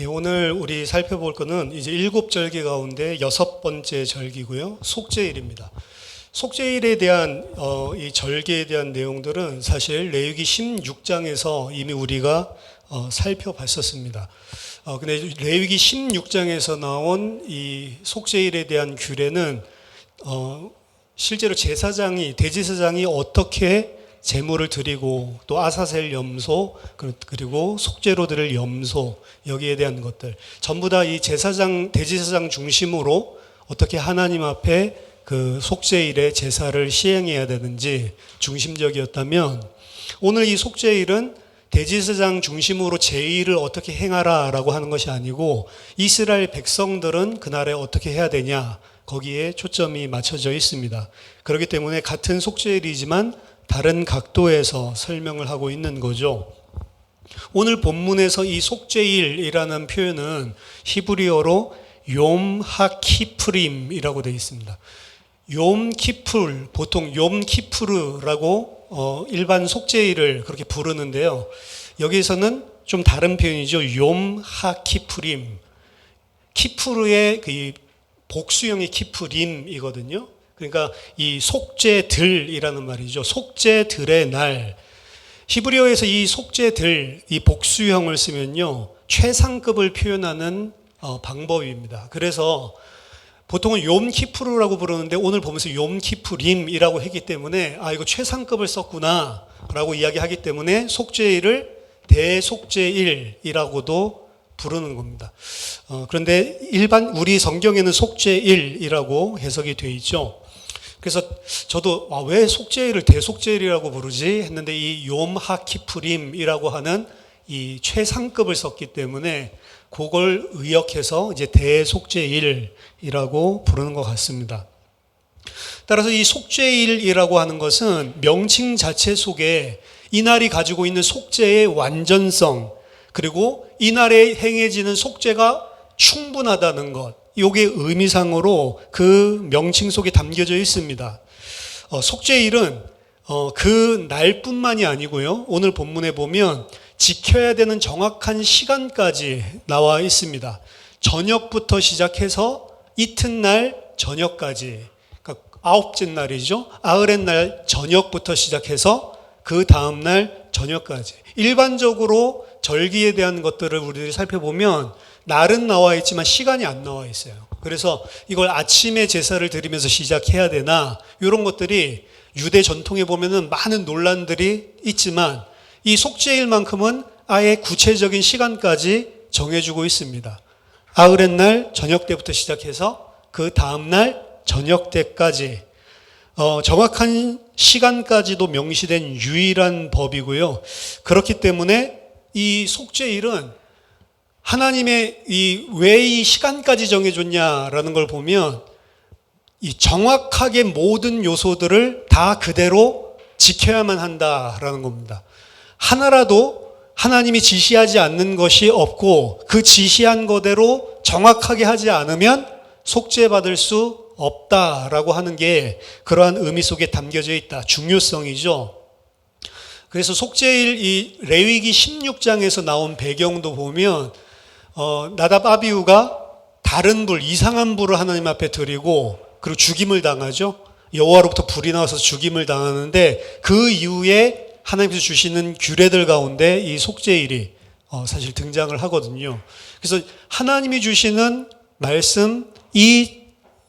예, 오늘 우리 살펴볼 거는 이제 7절기 가운데 6번째 절기고요. 속죄일입니다. 속죄일에 대한 이 절기에 대한 내용들은 사실 레위기 16장에서 이미 우리가 살펴봤었습니다. 근데 레위기 16장에서 나온 이 속죄일에 대한 규례는 실제로 대제사장이 어떻게 제물을 드리고 또 아사셀 염소 그리고 속죄로 드릴 염소 여기에 대한 것들 전부 다 이 대제사장 중심으로 어떻게 하나님 앞에 그 속죄일의 제사를 시행해야 되는지 중심적이었다면, 오늘 이 속죄일은 대제사장 중심으로 제의를 어떻게 행하라라고 하는 것이 아니고 이스라엘 백성들은 그날에 어떻게 해야 되냐, 거기에 초점이 맞춰져 있습니다. 그렇기 때문에 같은 속죄일이지만 다른 각도에서 설명을 하고 있는 거죠. 오늘 본문에서 이 속죄일이라는 표현은 히브리어로 욤 하키프림이라고 되어 있습니다. 욤 키풀, 보통 욤 키푸르라고 일반 속죄일을 그렇게 부르는데요. 여기서는 좀 다른 표현이죠. 욤 하키프림. 키푸르의 그 복수형의 키프림이거든요. 그러니까 이 속죄들이라는 말이죠. 속죄들의 날. 히브리어에서 이 속죄들, 이 복수형을 쓰면요, 최상급을 표현하는 방법입니다. 그래서 보통은 욤 키푸르라고 부르는데 오늘 보면서 욤 키프림이라고 했기 때문에 이거 최상급을 썼구나 라고 이야기하기 때문에 속죄일을 대속죄일이라고도 부르는 겁니다. 그런데 일반 우리 성경에는 속죄일이라고 해석이 되어 있죠. 그래서 저도 왜 속죄일을 대속죄일이라고 부르지 했는데 이 욤 하키프림이라고 하는 이 최상급을 썼기 때문에 그걸 의역해서 이제 대속죄일이라고 부르는 것 같습니다. 따라서 이 속죄일이라고 하는 것은 명칭 자체 속에 이날이 가지고 있는 속죄의 완전성, 그리고 이날에 행해지는 속죄가 충분하다는 것, 이게 의미상으로 그 명칭 속에 담겨져 있습니다. 속죄일은 그 날뿐만이 아니고요, 오늘 본문에 보면 지켜야 되는 정확한 시간까지 나와 있습니다. 저녁부터 시작해서 이튿날 저녁까지, 그러니까 아홉째 날이죠. 아흐렛 날 저녁부터 시작해서 그 다음날 저녁까지. 일반적으로 절기에 대한 것들을 우리들이 살펴보면 날은 나와 있지만 시간이 안 나와 있어요. 그래서 이걸 아침에 제사를 드리면서 시작해야 되나, 이런 것들이 유대 전통에 보면은 많은 논란들이 있지만 이 속죄일만큼은 아예 구체적인 시간까지 정해주고 있습니다. 아흐렛 날 저녁 때부터 시작해서 그 다음날 저녁 때까지 정확한 시간까지도 명시된 유일한 법이고요. 그렇기 때문에 이 속죄일은 하나님의 왜 이 시간까지 정해줬냐라는 걸 보면 이 정확하게 모든 요소들을 다 그대로 지켜야만 한다라는 겁니다. 하나라도 하나님이 지시하지 않는 것이 없고 그 지시한 거대로 정확하게 하지 않으면 속죄받을 수 없다라고 하는 게 그러한 의미 속에 담겨져 있다. 중요성이죠. 그래서 속죄일 이 레위기 16장에서 나온 배경도 보면 나답 아비후가 다른 불, 이상한 불을 하나님 앞에 드리고 그리고 죽임을 당하죠. 여호와로부터 불이 나와서 죽임을 당하는데 그 이후에 하나님께서 주시는 규례들 가운데 이 속죄일이 사실 등장을 하거든요. 그래서 하나님이 주시는 말씀,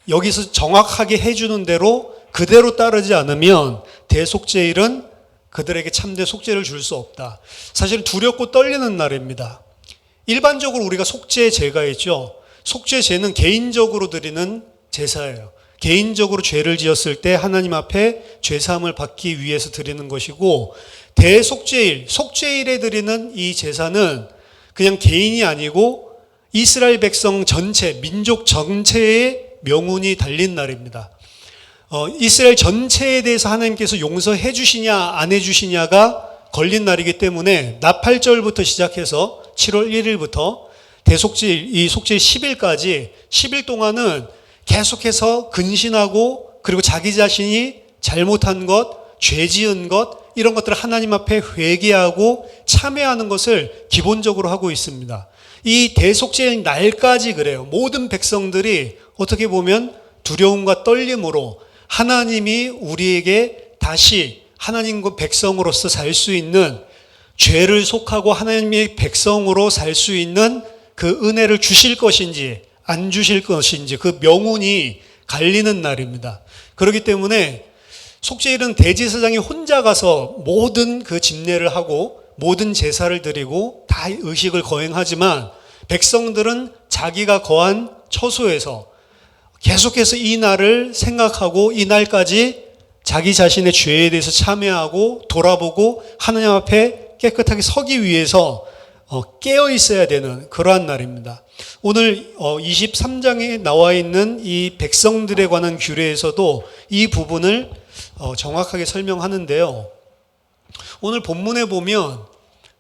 여기서 정확하게 해주는 대로 그대로 따르지 않으면 대속죄일은 그들에게 참된 속죄를 줄 수 없다. 사실은 두렵고 떨리는 날입니다. 일반적으로 우리가 속죄제가 있죠. 속죄제는 개인적으로 드리는 제사예요. 개인적으로 죄를 지었을 때 하나님 앞에 죄사함을 받기 위해서 드리는 것이고, 대속죄일, 속죄일에 드리는 이 제사는 그냥 개인이 아니고 이스라엘 백성 전체, 민족 전체의 명운이 달린 날입니다. 이스라엘 전체에 대해서 하나님께서 용서해 주시냐 안 해주시냐가 걸린 날이기 때문에 나팔절부터 시작해서 7월 1일부터 대속죄일, 이 속죄일 10일까지 10일 동안은 계속해서 근신하고 그리고 자기 자신이 잘못한 것, 죄 지은 것, 이런 것들을 하나님 앞에 회개하고 참회하는 것을 기본적으로 하고 있습니다. 이 대속죄의 날까지 그래요. 모든 백성들이 어떻게 보면 두려움과 떨림으로 하나님이 우리에게 다시 하나님과 백성으로서 살 수 있는, 죄를 속하고 하나님의 백성으로 살 수 있는 그 은혜를 주실 것인지 안 주실 것인지 그 명운이 갈리는 날입니다. 그렇기 때문에 속죄일은 대제사장이 혼자 가서 모든 그 집례를 하고 모든 제사를 드리고 다 의식을 거행하지만, 백성들은 자기가 거한 처소에서 계속해서 이 날을 생각하고 이 날까지 자기 자신의 죄에 대해서 참회하고 돌아보고 하나님 앞에 깨끗하게 서기 위해서 깨어 있어야 되는 그러한 날입니다. 오늘 23장에 나와 있는 이 백성들에 관한 규례에서도 이 부분을 정확하게 설명하는데요. 오늘 본문에 보면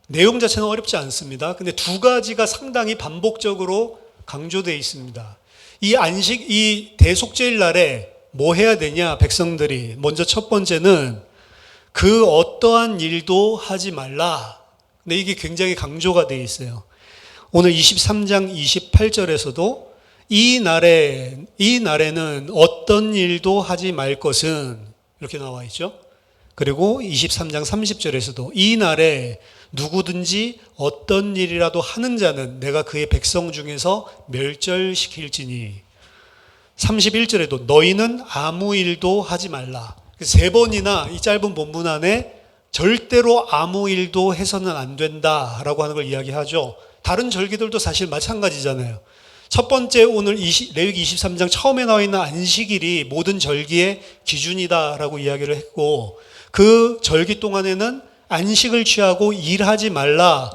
내용 자체는 어렵지 않습니다. 근데 두 가지가 상당히 반복적으로 강조되어 있습니다. 이 대속죄일 날에 뭐 해야 되냐, 백성들이. 먼저 첫 번째는 그 어떠한 일도 하지 말라. 근데 이게 굉장히 강조가 되어 있어요. 오늘 23장 28절에서도 이 날에는 어떤 일도 하지 말 것은, 이렇게 나와 있죠. 그리고 23장 30절에서도 이 날에 누구든지 어떤 일이라도 하는 자는 내가 그의 백성 중에서 멸절시킬지니, 31절에도 너희는 아무 일도 하지 말라. 세 번이나 이 짧은 본문 안에 절대로 아무 일도 해서는 안 된다라고 하는 걸 이야기하죠. 다른 절기들도 사실 마찬가지잖아요. 첫 번째, 오늘 레위기 23장 처음에 나와 있는 안식일이 모든 절기의 기준이다라고 이야기를 했고, 그 절기 동안에는 안식을 취하고 일하지 말라.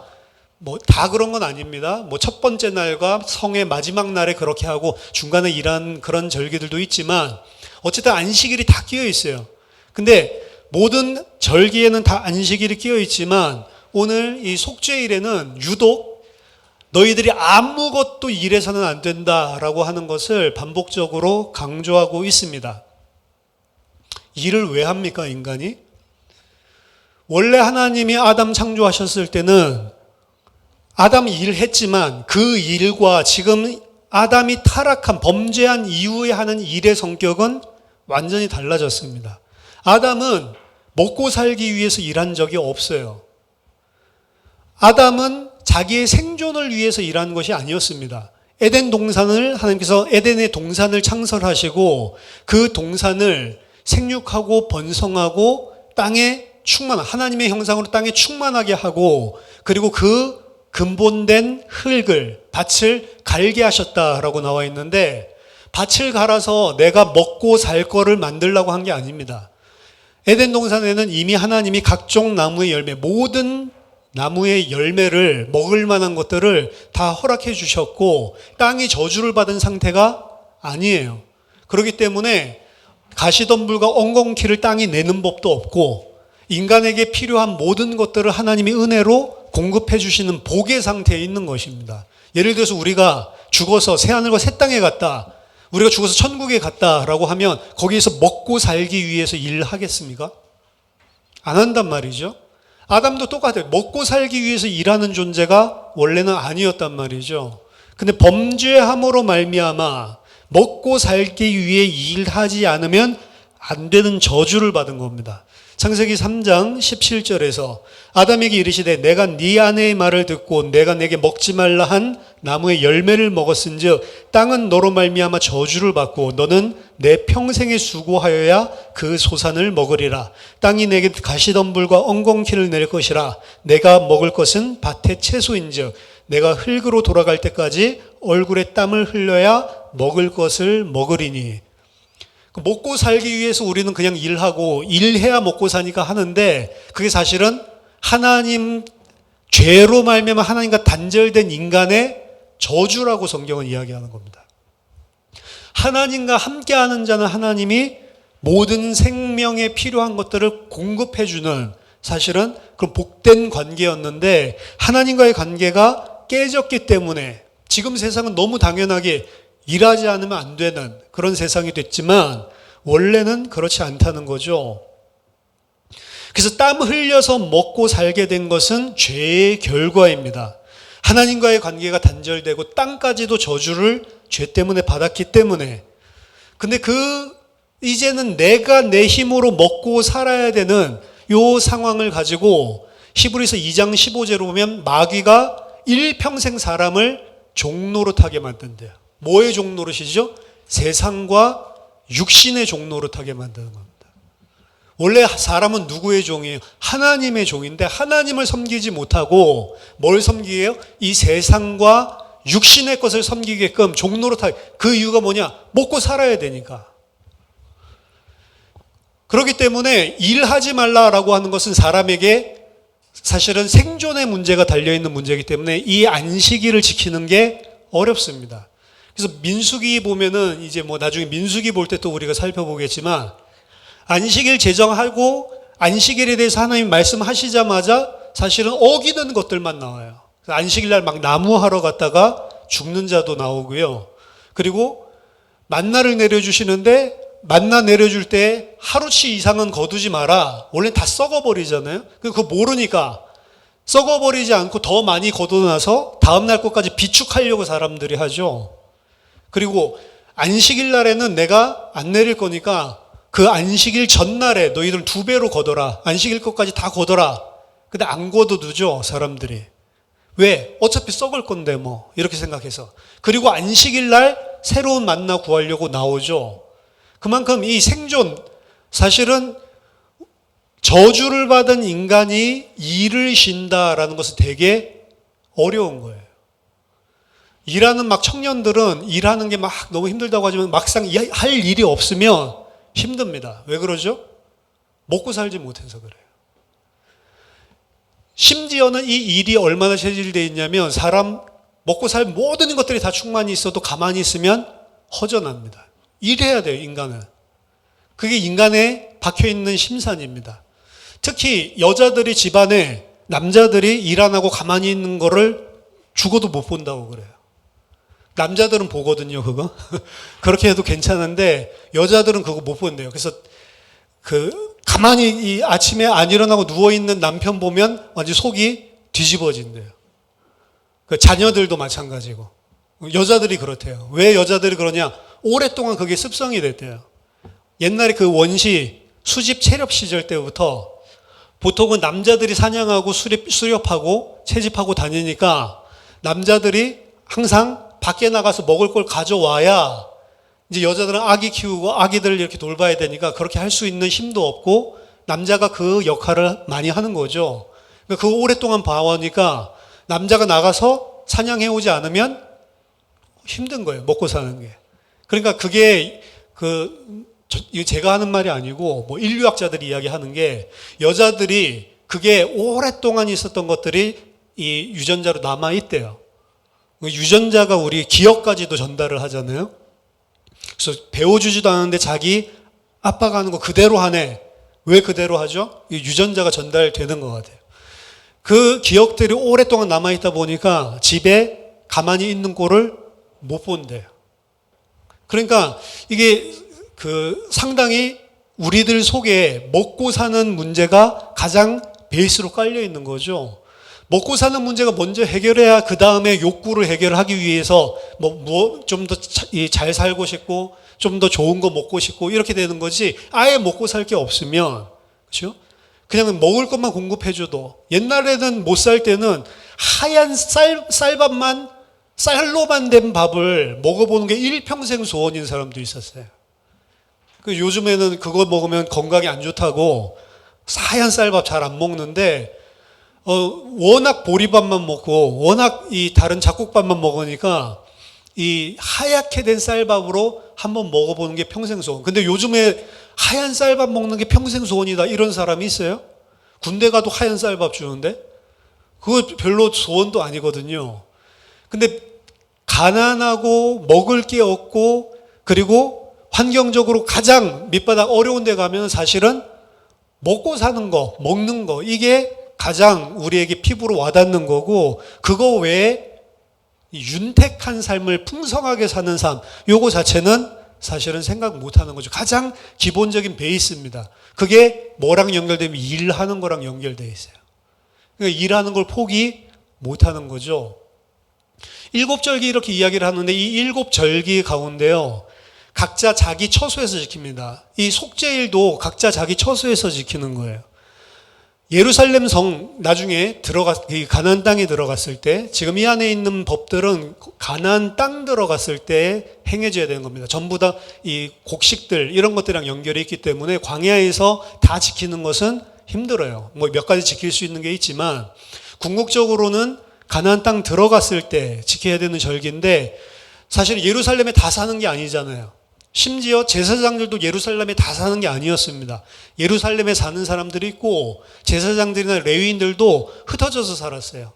다 그런 건 아닙니다. 첫 번째 날과 성의 마지막 날에 그렇게 하고 중간에 일하는 그런 절기들도 있지만, 어쨌든 안식일이 다 끼어 있어요. 근데 모든 절기에는 다 안식일이 끼어 있지만, 오늘 이 속죄일에는 유독 너희들이 아무것도 일해서는 안 된다라고 하는 것을 반복적으로 강조하고 있습니다. 일을 왜 합니까, 인간이? 원래 하나님이 아담 창조하셨을 때는 아담이 일했지만 그 일과 지금 아담이 타락한, 범죄한 이후에 하는 일의 성격은 완전히 달라졌습니다. 아담은 먹고 살기 위해서 일한 적이 없어요. 아담은 자기의 생존을 위해서 일한 것이 아니었습니다. 에덴 동산을, 하나님께서 에덴의 동산을 창설하시고 그 동산을 생육하고 번성하고 땅에 하나님의 형상으로 땅에 충만하게 하고, 그리고 그 근본된 흙을, 밭을 갈게 하셨다라고 나와 있는데, 밭을 갈아서 내가 먹고 살 거를 만들려고 한 게 아닙니다. 에덴 동산에는 이미 하나님이 각종 나무의 열매, 모든 나무의 열매를 먹을 만한 것들을 다 허락해 주셨고, 땅이 저주를 받은 상태가 아니에요. 그렇기 때문에 가시덤불과 엉겅퀴를 땅이 내는 법도 없고, 인간에게 필요한 모든 것들을 하나님이 은혜로 공급해 주시는 복의 상태에 있는 것입니다. 예를 들어서 우리가 죽어서 새하늘과 새 땅에 갔다, 우리가 죽어서 천국에 갔다라고 하면 거기에서 먹고 살기 위해서 일을 하겠습니까? 안 한단 말이죠. 아담도 똑같아요. 먹고 살기 위해서 일하는 존재가 원래는 아니었단 말이죠. 근데 범죄함으로 말미암아 먹고 살기 위해 일하지 않으면 안 되는 저주를 받은 겁니다. 창세기 3장 17절에서 아담에게 이르시되 내가 네 아내의 말을 듣고 내가 내게 먹지 말라 한 나무의 열매를 먹었은즉 땅은 너로 말미암아 저주를 받고 너는 내 평생에 수고하여야 그 소산을 먹으리라. 땅이 내게 가시덤불과 엉겅퀴를 낼 것이라. 내가 먹을 것은 밭의 채소인즉 내가 흙으로 돌아갈 때까지 얼굴에 땀을 흘려야 먹을 것을 먹으리니. 먹고 살기 위해서 우리는 그냥 일하고 일해야 먹고 사니까 하는데, 그게 사실은 하나님 죄로 말미암아 하나님과 단절된 인간의 저주라고 성경은 이야기하는 겁니다. 하나님과 함께하는 자는 하나님이 모든 생명에 필요한 것들을 공급해주는, 사실은 그런 복된 관계였는데, 하나님과의 관계가 깨졌기 때문에 지금 세상은 너무 당연하게 일하지 않으면 안 되는 그런 세상이 됐지만 원래는 그렇지 않다는 거죠. 그래서 땀 흘려서 먹고 살게 된 것은 죄의 결과입니다. 하나님과의 관계가 단절되고 땅까지도 저주를 죄 때문에 받았기 때문에. 근데 이제는 내가 내 힘으로 먹고 살아야 되는 요 상황을 가지고 히브리서 2장 15절로 보면 마귀가 일평생 사람을 종노릇하게 만든대요. 뭐의 종노릇이죠? 세상과 육신의 종노릇하게 만드는 겁니다. 원래 사람은 누구의 종이에요? 하나님의 종인데 하나님을 섬기지 못하고 뭘 섬기게요? 이 세상과 육신의 것을 섬기게끔 종노릇하게. 그 이유가 뭐냐? 먹고 살아야 되니까. 그렇기 때문에 일하지 말라라고 하는 것은 사람에게 사실은 생존의 문제가 달려있는 문제이기 때문에 이 안식일을 지키는 게 어렵습니다. 그래서 민수기 보면은 이제 뭐 나중에 민수기 볼 때 또 우리가 살펴보겠지만 안식일 제정하고 안식일에 대해서 하나님 말씀하시자마자 사실은 어기는 것들만 나와요. 안식일 날 막 나무하러 갔다가 죽는 자도 나오고요. 그리고 만나를 내려주시는데 만나 내려줄 때 하루치 이상은 거두지 마라. 원래 다 썩어버리잖아요. 그거 모르니까 썩어버리지 않고 더 많이 거둬놔서 다음날 것까지 비축하려고 사람들이 하죠. 그리고 안식일 날에는 내가 안 내릴 거니까 그 안식일 전날에 너희들 2배로 거둬라. 안식일 것까지 다 거둬라. 근데 안 거둬두죠, 사람들이. 왜? 어차피 썩을 건데 뭐 이렇게 생각해서. 그리고 안식일 날 새로운 만나 구하려고 나오죠. 그만큼 이 생존, 사실은 저주를 받은 인간이 일을 쉰다라는 것은 되게 어려운 거예요. 일하는 막 청년들은 일하는 게 막 너무 힘들다고 하지만 막상 할 일이 없으면 힘듭니다. 왜 그러죠? 먹고 살지 못해서 그래요. 심지어는 이 일이 얼마나 체질되어 있냐면 사람 먹고 살 모든 것들이 다 충만히 있어도 가만히 있으면 허전합니다. 일해야 돼요, 인간은. 그게 인간에 박혀있는 심산입니다. 특히 여자들이 집안에 남자들이 일 안 하고 가만히 있는 거를 죽어도 못 본다고 그래요. 남자들은 보거든요, 그거. 그렇게 해도 괜찮은데 여자들은 그거 못 본대요. 그래서 가만히 이 아침에 안 일어나고 누워있는 남편 보면 완전 속이 뒤집어진대요. 그 자녀들도 마찬가지고. 여자들이 그렇대요. 왜 여자들이 그러냐? 오랫동안 그게 습성이 됐대요. 옛날에 그 원시 수집 채렵 시절 때부터 보통은 남자들이 사냥하고 수렵하고 채집하고 다니니까 남자들이 항상 밖에 나가서 먹을 걸 가져와야 이제 여자들은 아기 키우고 아기들을 이렇게 돌봐야 되니까 그렇게 할 수 있는 힘도 없고 남자가 그 역할을 많이 하는 거죠. 그거 오랫동안 봐오니까 남자가 나가서 사냥해 오지 않으면 힘든 거예요. 먹고 사는 게. 그러니까 그게 제가 하는 말이 아니고 뭐 인류학자들이 이야기하는 게 여자들이 그게 오랫동안 있었던 것들이 이 유전자로 남아 있대요. 유전자가 우리 기억까지도 전달을 하잖아요. 그래서 배워주지도 않았는데 자기 아빠가 하는 거 그대로 하네. 왜 그대로 하죠? 유전자가 전달되는 것 같아요. 그 기억들이 오랫동안 남아있다 보니까 집에 가만히 있는 꼴을 못 본대요. 그러니까 이게 상당히 우리들 속에 먹고 사는 문제가 가장 베이스로 깔려 있는 거죠. 먹고 사는 문제가 먼저 해결해야 그 다음에 욕구를 해결하기 위해서 좀 더 잘 살고 싶고 좀 더 좋은 거 먹고 싶고 이렇게 되는 거지. 아예 먹고 살 게 없으면, 그렇죠? 그냥 먹을 것만 공급해줘도. 옛날에는 못 살 때는 하얀 쌀밥만, 쌀로만 된 밥을 먹어보는 게 일평생 소원인 사람도 있었어요. 요즘에는 그거 먹으면 건강에 안 좋다고 하얀 쌀밥 잘 안 먹는데 워낙 보리밥만 먹고 워낙 이 다른 잡곡밥만 먹으니까 이 하얗게 된 쌀밥으로 한번 먹어보는 게 평생 소원. 근데 요즘에 하얀 쌀밥 먹는 게 평생 소원이다 이런 사람이 있어요? 군대 가도 하얀 쌀밥 주는데? 그거 별로 소원도 아니거든요. 근데 가난하고 먹을 게 없고 그리고 환경적으로 가장 밑바닥 어려운 데 가면 사실은 먹고 사는 거, 먹는 거 이게 가장 우리에게 피부로 와닿는 거고 그거 외에 윤택한 삶을 풍성하게 사는 삶 요거 자체는 사실은 생각 못하는 거죠. 가장 기본적인 베이스입니다. 그게 뭐랑 연결되면 일하는 거랑 연결되어 있어요. 그러니까 일하는 걸 포기 못하는 거죠. 일곱 절기 이렇게 이야기를 하는데 이 일곱 절기 가운데요, 각자 자기 처소에서 지킵니다. 이 속죄일도 각자 자기 처소에서 지키는 거예요. 예루살렘 성 나중에 가나안 땅에 들어갔을 때, 지금 이 안에 있는 법들은 가나안 땅 들어갔을 때 행해져야 되는 겁니다. 전부 다 이 곡식들 이런 것들이랑 연결이 있기 때문에 광야에서 다 지키는 것은 힘들어요. 뭐 몇 가지 지킬 수 있는 게 있지만 궁극적으로는 가나안 땅 들어갔을 때 지켜야 되는 절기인데, 사실 예루살렘에 다 사는 게 아니잖아요. 심지어 제사장들도 예루살렘에 다 사는 게 아니었습니다. 예루살렘에 사는 사람들이 있고 제사장들이나 레위인들도 흩어져서 살았어요.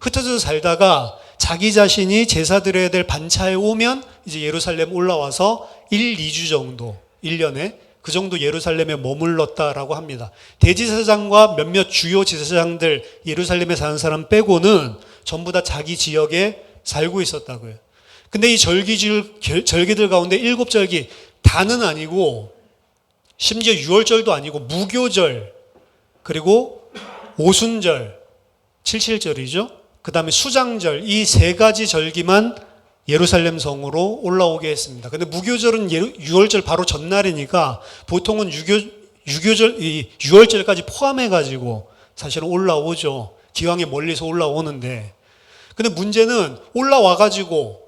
흩어져서 살다가 자기 자신이 제사 드려야 될 반차에 오면 이제 예루살렘 올라와서 1, 2주 정도, 1년에 그 정도 예루살렘에 머물렀다라고 합니다. 대제사장과 몇몇 주요 제사장들, 예루살렘에 사는 사람 빼고는 전부 다 자기 지역에 살고 있었다고요. 근데 이 절기들 가운데 일곱 절기 다는 아니고, 심지어 유월절도 아니고 무교절, 그리고 오순절, 칠칠절이죠. 그 다음에 수장절, 이 세 가지 절기만 예루살렘 성으로 올라오게 했습니다. 근데 무교절은 유월절 바로 전날이니까 보통은 유월절까지 포함해가지고 사실은 올라오죠. 기왕에 멀리서 올라오는데. 근데 문제는 올라와가지고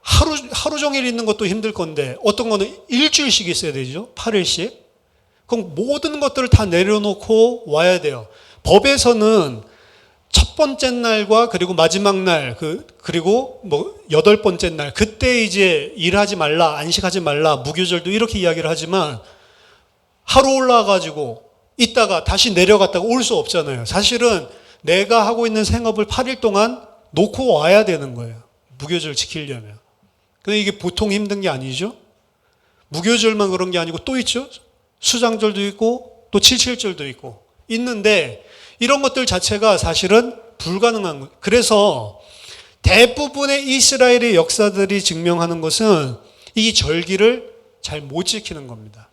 하루 종일 있는 것도 힘들 건데 어떤 거는 일주일씩 있어야 되죠. 8일씩. 그럼 모든 것들을 다 내려놓고 와야 돼요. 법에서는 첫 번째 날과 그리고 마지막 날, 그리고 뭐 8번째 날, 그때 이제 일하지 말라, 안식하지 말라, 무교절도 이렇게 이야기를 하지만 하루 올라와가지고 있다가 다시 내려갔다가 올 수 없잖아요. 사실은 내가 하고 있는 생업을 8일 동안 놓고 와야 되는 거예요. 무교절 지키려면. 근데 이게 보통 힘든 게 아니죠. 무교절만 그런 게 아니고 또 있죠. 수장절도 있고 또 칠칠절도 있고 있는데 이런 것들 자체가 사실은 불가능한 거예요. 그래서 대부분의 이스라엘의 역사들이 증명하는 것은 이 절기를 잘 못 지키는 겁니다.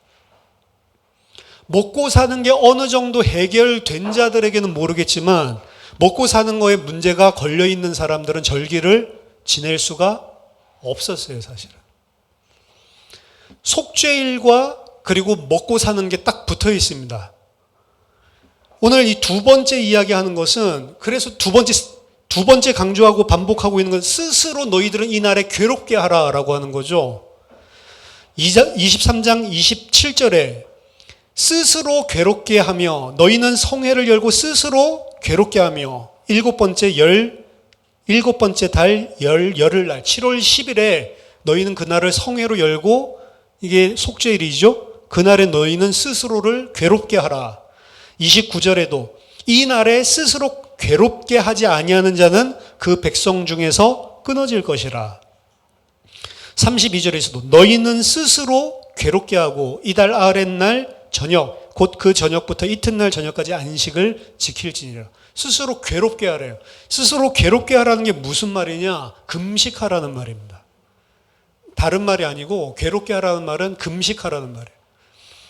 먹고 사는 게 어느 정도 해결된 자들에게는 모르겠지만 먹고 사는 거에 문제가 걸려 있는 사람들은 절기를 지낼 수가 없었어요, 사실은. 속죄일과 그리고 먹고 사는 게 딱 붙어 있습니다. 오늘 이 두 번째 이야기하는 것은, 그래서 두 번째 강조하고 반복하고 있는 건 스스로 너희들은 이 날에 괴롭게 하라라고 하는 거죠. 23장 27절에 스스로 괴롭게 하며 너희는 성회를 열고 스스로 괴롭게 하며 일곱 번째 달 열흘날 7월 10일에 너희는 그날을 성회로 열고, 이게 속죄일이죠. 그날에 너희는 스스로를 괴롭게 하라. 29절에도 이 날에 스스로 괴롭게 하지 아니하는 자는 그 백성 중에서 끊어질 것이라. 32절에서도 너희는 스스로 괴롭게 하고 이달 아랫날 저녁 곧 그 저녁부터 이튿날 저녁까지 안식을 지킬지니라. 스스로 괴롭게 하래요. 스스로 괴롭게 하라는 게 무슨 말이냐? 금식하라는 말입니다. 다른 말이 아니고 괴롭게 하라는 말은 금식하라는 말이에요.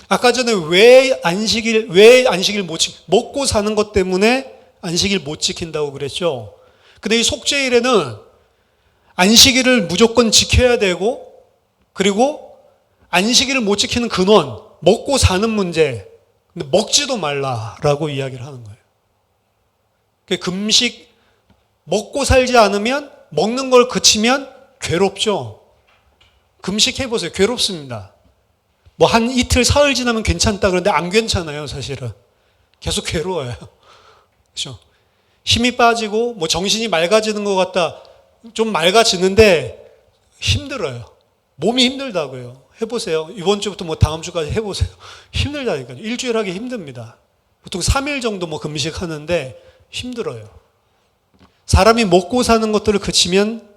아까 전에 왜 안식일 못 먹고 사는 것 때문에 안식일 못 지킨다고 그랬죠. 근데 이 속죄일에는 안식일을 무조건 지켜야 되고, 그리고 안식일을 못 지키는 근원, 먹고 사는 문제, 근데 먹지도 말라라고 이야기를 하는 거예요. 금식, 먹고 살지 않으면, 먹는 걸 그치면 괴롭죠. 금식해보세요. 괴롭습니다. 뭐 한 이틀 사흘 지나면 괜찮다 그러는데 안 괜찮아요, 사실은. 계속 괴로워요. 그렇죠? 힘이 빠지고 뭐 정신이 맑아지는 것 같다. 좀 맑아지는데 힘들어요. 몸이 힘들다고요. 해보세요. 이번 주부터 뭐 다음 주까지 해보세요. 힘들다니까요. 일주일 하기 힘듭니다. 보통 3일 정도 뭐 금식하는데 힘들어요. 사람이 먹고 사는 것들을 그치면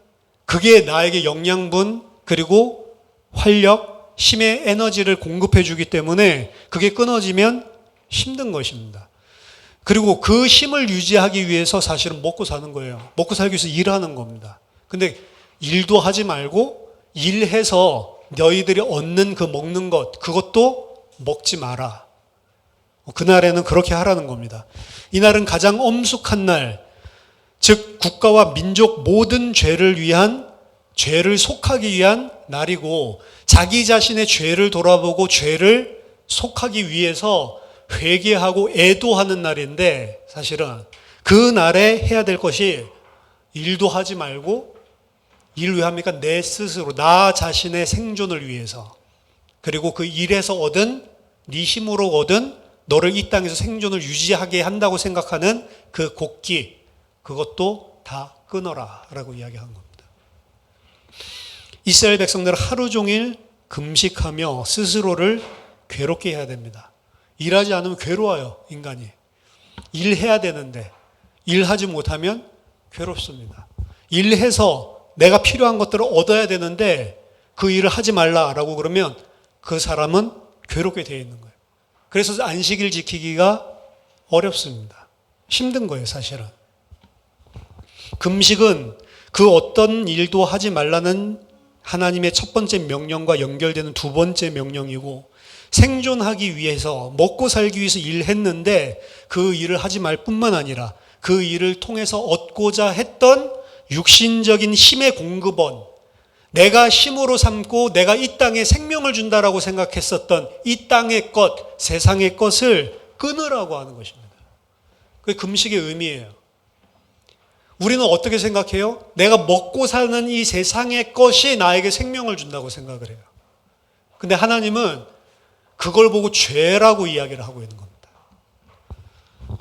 그게 나에게 영양분, 그리고 활력, 힘의 에너지를 공급해 주기 때문에 그게 끊어지면 힘든 것입니다. 그리고 그 힘을 유지하기 위해서 사실은 먹고 사는 거예요. 먹고 살기 위해서 일하는 겁니다. 근데 일도 하지 말고 일해서 너희들이 얻는 그 먹는 것, 그것도 먹지 마라. 그날에는 그렇게 하라는 겁니다. 이날은 가장 엄숙한 날, 즉 국가와 민족 모든 죄를 위한, 죄를 속하기 위한 날이고, 자기 자신의 죄를 돌아보고 죄를 속하기 위해서 회개하고 애도하는 날인데, 사실은 그 날에 해야 될 것이 일도 하지 말고, 일 왜 합니까? 내 스스로, 나 자신의 생존을 위해서, 그리고 그 일에서 얻은, 네 힘으로 얻은 너를 이 땅에서 생존을 유지하게 한다고 생각하는 그 곡기, 그것도 다 끊어라 라고 이야기한 겁니다. 이스라엘 백성들은 하루 종일 금식하며 스스로를 괴롭게 해야 됩니다. 일하지 않으면 괴로워요, 인간이. 일해야 되는데 일하지 못하면 괴롭습니다. 일해서 내가 필요한 것들을 얻어야 되는데 그 일을 하지 말라라고 그러면 그 사람은 괴롭게 되어 있는 거예요. 그래서 안식일 지키기가 어렵습니다. 힘든 거예요, 사실은. 금식은 그 어떤 일도 하지 말라는 하나님의 첫 번째 명령과 연결되는 두 번째 명령이고, 생존하기 위해서, 먹고 살기 위해서 일했는데 그 일을 하지 말 뿐만 아니라 그 일을 통해서 얻고자 했던 육신적인 힘의 공급원, 내가 힘으로 삼고 내가 이 땅에 생명을 준다라고 생각했었던 이 땅의 것, 세상의 것을 끊으라고 하는 것입니다. 그게 금식의 의미예요. 우리는 어떻게 생각해요? 내가 먹고 사는 이 세상의 것이 나에게 생명을 준다고 생각을 해요. 근데 하나님은 그걸 보고 죄라고 이야기를 하고 있는 겁니다.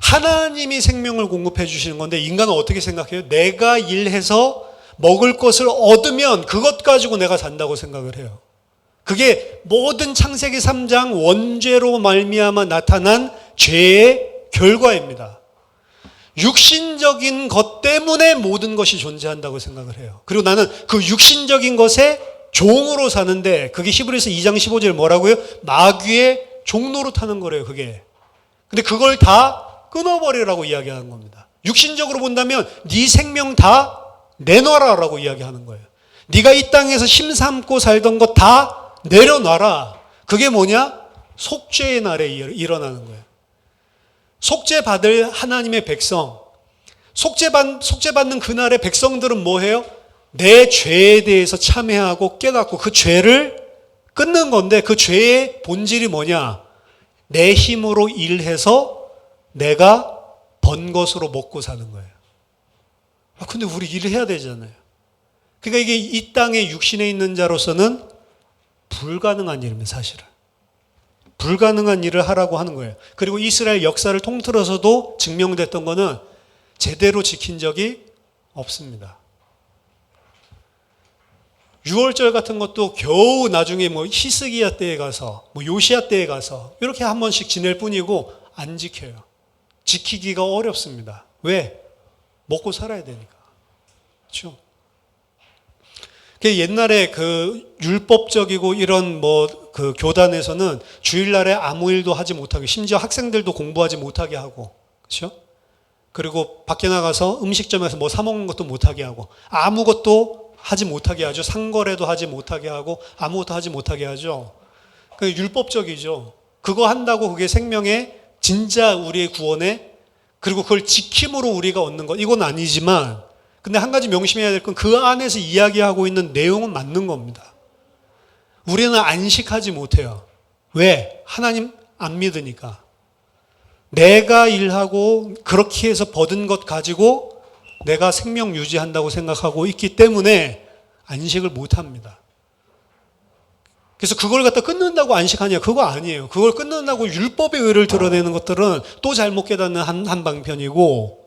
하나님이 생명을 공급해 주시는 건데 인간은 어떻게 생각해요? 내가 일해서 먹을 것을 얻으면 그것 가지고 내가 산다고 생각을 해요. 그게 모든 창세기 3장 원죄로 말미암아 나타난 죄의 결과입니다. 육신적인 것 때문에 모든 것이 존재한다고 생각을 해요. 그리고 나는 그 육신적인 것에 종으로 사는데, 그게 히브리서 2장 15절 뭐라고요? 마귀의 종로로 타는 거래요, 그게. 근데 그걸 다 끊어버리라고 이야기하는 겁니다. 육신적으로 본다면 네 생명 다 내놔라라고 이야기하는 거예요. 네가 이 땅에서 힘삼고 살던 것 다 내려놔라. 그게 뭐냐? 속죄의 날에 일어나는 거예요. 속죄받을 하나님의 백성, 속죄받는 그날의 백성들은 뭐 해요? 내 죄에 대해서 참회하고 깨닫고 그 죄를 끊는 건데, 그 죄의 본질이 뭐냐? 내 힘으로 일해서 내가 번 것으로 먹고 사는 거예요. 근데 우리 일을 해야 되잖아요. 그러니까 이게 이 땅에 육신에 있는 자로서는 불가능한 일입니다, 사실은. 불가능한 일을 하라고 하는 거예요. 그리고 이스라엘 역사를 통틀어서도 증명됐던 거는 제대로 지킨 적이 없습니다. 유월절 같은 것도 겨우 나중에 뭐 히스기야 때에 가서, 뭐 요시야 때에 가서 이렇게 한 번씩 지낼 뿐이고 안 지켜요. 지키기가 어렵습니다. 왜? 먹고 살아야 되니까. 그렇죠? 옛날에 그 율법적이고 이런 뭐 그 교단에서는 주일날에 아무 일도 하지 못하게, 심지어 학생들도 공부하지 못하게 하고, 그렇죠? 그리고 밖에 나가서 음식점에서 뭐 사 먹는 것도 못하게 하고, 아무것도 하지 못하게 하죠. 상거래도 하지 못하게 하고, 아무것도 하지 못하게 하죠. 그 율법적이죠. 그거 한다고 그게 생명의 진짜 우리의 구원에, 그리고 그걸 지킴으로 우리가 얻는 것, 이건 아니지만, 근데 한 가지 명심해야 될 건 그 안에서 이야기하고 있는 내용은 맞는 겁니다. 우리는 안식하지 못해요. 왜? 하나님 안 믿으니까. 내가 일하고 그렇게 해서 버든 것 가지고 내가 생명 유지한다고 생각하고 있기 때문에 안식을 못합니다. 그래서 그걸 갖다 끊는다고 안식하냐? 그거 아니에요. 그걸 끊는다고 율법의 의를 드러내는 것들은 또 잘못 깨닫는 한방편이고,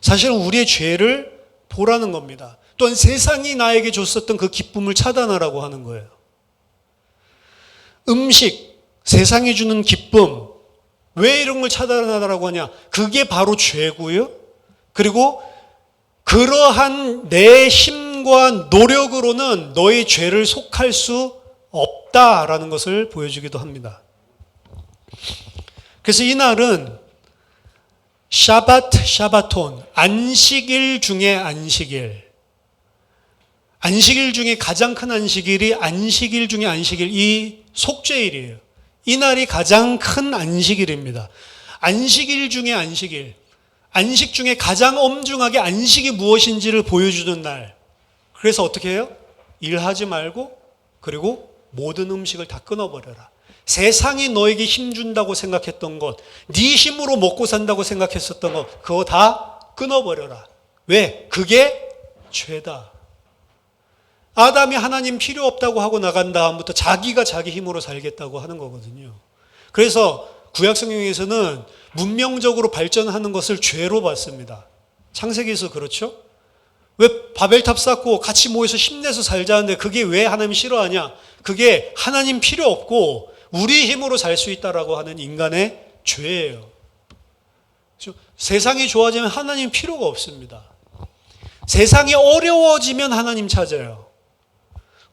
사실은 우리의 죄를 보라는 겁니다. 또한 세상이 나에게 줬었던 그 기쁨을 차단하라고 하는 거예요. 음식, 세상이 주는 기쁨, 왜 이런 걸 차단하라고 하냐? 그게 바로 죄고요. 그리고 그러한 내 힘과 노력으로는 너의 죄를 속할 수 없다라는 것을 보여주기도 합니다. 그래서 이 날은 샤바톤, 안식일 중에 안식일. 안식일 중에 가장 큰 안식일이 안식일 중에 안식일, 이 속죄일이에요. 이 날이 가장 큰 안식일입니다. 안식일 중에 안식일. 안식 중에 가장 엄중하게 안식이 무엇인지를 보여주는 날. 그래서 어떻게 해요? 일하지 말고 그리고 모든 음식을 다 끊어버려라. 세상이 너에게 힘준다고 생각했던 것, 네 힘으로 먹고 산다고 생각했었던 것, 그거 다 끊어버려라. 왜? 그게 죄다. 아담이 하나님 필요 없다고 하고 나간 다음부터 자기가 자기 힘으로 살겠다고 하는 거거든요. 그래서 구약성경에서는 문명적으로 발전하는 것을 죄로 봤습니다. 창세기에서 그렇죠? 왜 바벨탑 쌓고 같이 모여서 힘내서 살자는데 그게 왜 하나님 싫어하냐? 그게 하나님 필요 없고 우리 힘으로 살 수 있다라고 하는 인간의 죄예요. 세상이 좋아지면 하나님 필요가 없습니다. 세상이 어려워지면 하나님 찾아요.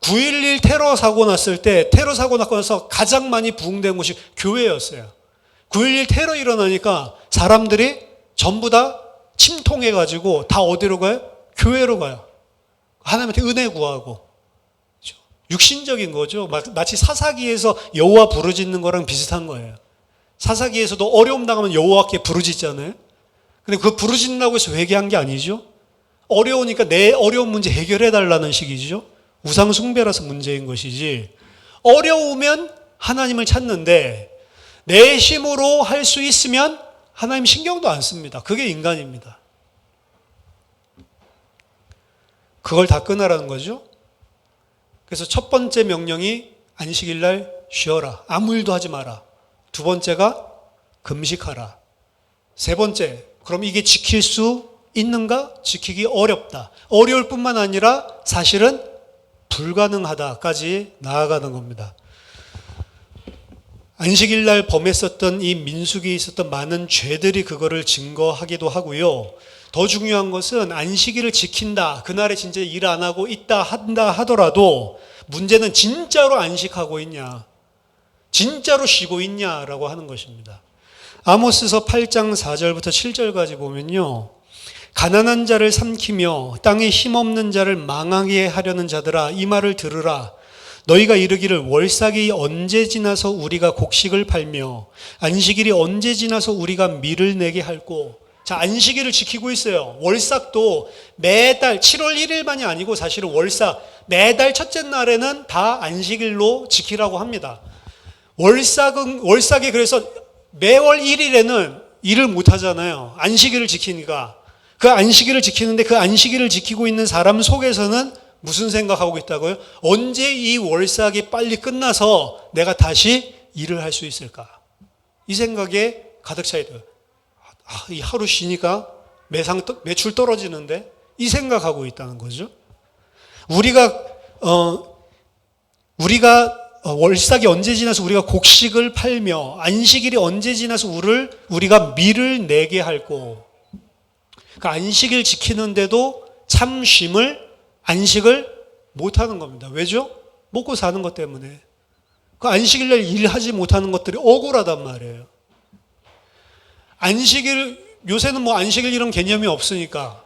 9.11 테러 사고 났을 때 테러 사고 났고 나서 가장 많이 부흥된 곳이 교회였어요. 9.11 테러 일어나니까 사람들이 전부 다 침통해가지고 다 어디로 가요? 교회로 가요. 하나님한테 은혜 구하고. 육신적인 거죠. 마치 사사기에서 여호와 부르짖는 거랑 비슷한 거예요. 사사기에서도 어려움 당하면 여호와께 부르짖잖아요. 근데 그 부르짖는다고 해서 회개한 게 아니죠. 어려우니까 내 어려운 문제 해결해 달라는 식이죠. 우상 숭배라서 문제인 것이지. 어려우면 하나님을 찾는데 내 힘으로 할 수 있으면 하나님 신경도 안 씁니다. 그게 인간입니다. 그걸 다 끊으라는 거죠. 그래서 첫 번째 명령이 안식일 날 쉬어라. 아무 일도 하지 마라. 두 번째가 금식하라. 세 번째, 그럼 이게 지킬 수 있는가? 지키기 어렵다. 어려울 뿐만 아니라 사실은 불가능하다까지 나아가는 겁니다. 안식일 날 범했었던 이 민수기에 있었던 많은 죄들이 그거를 증거하기도 하고요. 더 중요한 것은 안식일을 지킨다. 그날에 진짜 일 안 하고 있다 한다 하더라도 문제는 진짜로 안식하고 있냐. 진짜로 쉬고 있냐라고 하는 것입니다. 아모스서 8장 4절부터 7절까지 보면요. 가난한 자를 삼키며 땅에 힘없는 자를 망하게 하려는 자들아 이 말을 들으라. 너희가 이르기를 월삭이 언제 지나서 우리가 곡식을 팔며 안식일이 언제 지나서 우리가 밀을 내게 할꼬. 자, 안식일을 지키고 있어요. 월삭도 매달 7월 1일만이 아니고 사실은 월삭 매달 첫째 날에는 다 안식일로 지키라고 합니다. 월삭이 그래서 매월 1일에는 일을 못 하잖아요. 안식일을 지키니까. 그 안식일을 지키는데 그 안식일을 지키고 있는 사람 속에서는 무슨 생각하고 있다고요? 언제 이 월삭이 빨리 끝나서 내가 다시 일을 할 수 있을까? 이 생각에 가득 차 있어요. 이 하루 쉬니까 매출 떨어지는데 이 생각하고 있다는 거죠. 우리가 월삭이 언제 지나서 우리가 곡식을 팔며 안식일이 언제 지나서 우리가 밀을 내게 할꼬. 그 안식일 지키는데도 참 안식을 못하는 겁니다. 왜죠? 먹고 사는 것 때문에. 그 안식일날 일하지 못하는 것들이 억울하단 말이에요. 요새는 뭐 안식일 이런 개념이 없으니까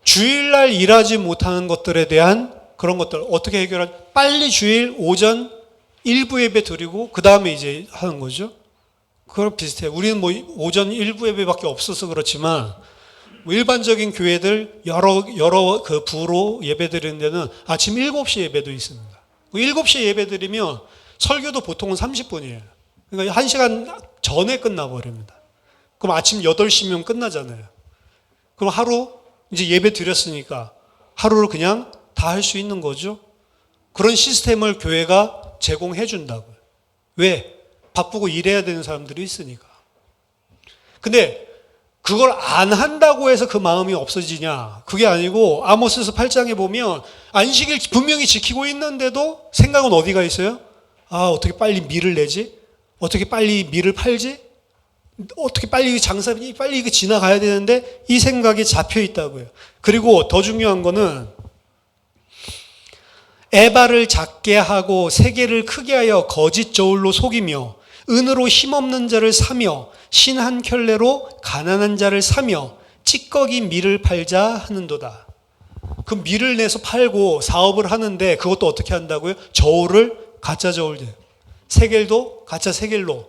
주일날 일하지 못하는 것들에 대한 그런 것들 어떻게 빨리 주일 오전 일부 예배 드리고 그 다음에 이제 하는 거죠. 그거랑 비슷해요. 우리는 뭐 오전 일부 예배밖에 없어서 그렇지만 뭐 일반적인 교회들 여러 그 부로 예배 드리는 데는 아침 7시 예배도 있습니다. 7시에 예배 드리면 설교도 보통은 30분이에요. 그러니까 1시간 전에 끝나버립니다. 그럼 아침 8시면 끝나잖아요. 그럼 하루 이제 예배 드렸으니까 하루를 그냥 다 할 수 있는 거죠. 그런 시스템을 교회가 제공해 준다고요. 왜? 바쁘고 일해야 되는 사람들이 있으니까. 근데 그걸 안 한다고 해서 그 마음이 없어지냐? 그게 아니고 아모스서 8장에 보면 안식일 분명히 지키고 있는데도 생각은 어디가 있어요? 어떻게 빨리 밀을 내지? 어떻게 빨리 밀을 팔지? 어떻게 빨리 빨리 이거 지나가야 되는데 이 생각이 잡혀 있다고요. 그리고 더 중요한 거는 에바를 작게 하고 세계를 크게 하여 거짓 저울로 속이며 은으로 힘없는 자를 사며 신 한 켤레로 가난한 자를 사며 찌꺼기 밀을 팔자 하는도다. 그 밀을 내서 팔고 사업을 하는데 그것도 어떻게 한다고요? 저울을 가짜 저울, 세겔도 가짜 세겔로,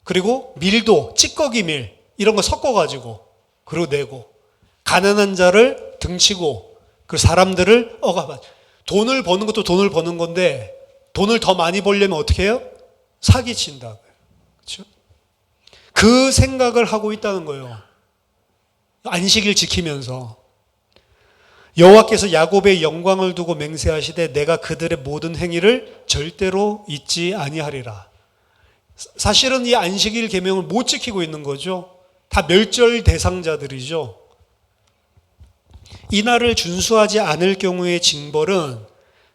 그리고 밀도 찌꺼기 밀 이런 거 섞어가지고 그리고 내고, 가난한 자를 등치고, 그리고 사람들을 억압하고. 돈을 버는 것도 돈을 버는 건데 돈을 더 많이 벌려면 어떻게 해요? 사기친다고요. 그렇죠? 그 생각을 하고 있다는 거예요. 안식일 지키면서. 여호와께서 야곱의 영광을 두고 맹세하시되 내가 그들의 모든 행위를 절대로 잊지 아니하리라. 사실은 이 안식일 계명을 못 지키고 있는 거죠. 다 멸절 대상자들이죠. 이 날을 준수하지 않을 경우의 징벌은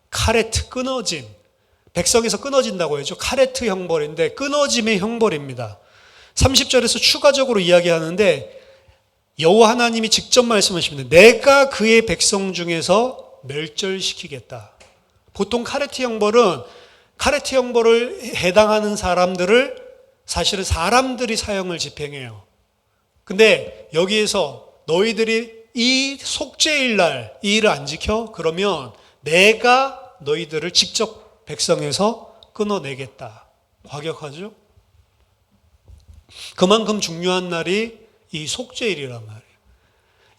카레트, 끊어짐. 백성에서 끊어진다고 하죠. 카레트 형벌인데 끊어짐의 형벌입니다. 30절에서 추가적으로 이야기하는데 여호와 하나님이 직접 말씀하십니다. 내가 그의 백성 중에서 멸절시키겠다. 보통 카레트 형벌을 해당하는 사람들을 사실은 사람들이 사형을 집행해요. 근데 여기에서 너희들이 이 속죄일 날 이 일을 안 지켜? 그러면 내가 너희들을 직접 백성에서 끊어내겠다. 과격하죠? 그만큼 중요한 날이 이 속죄일이란 말이에요.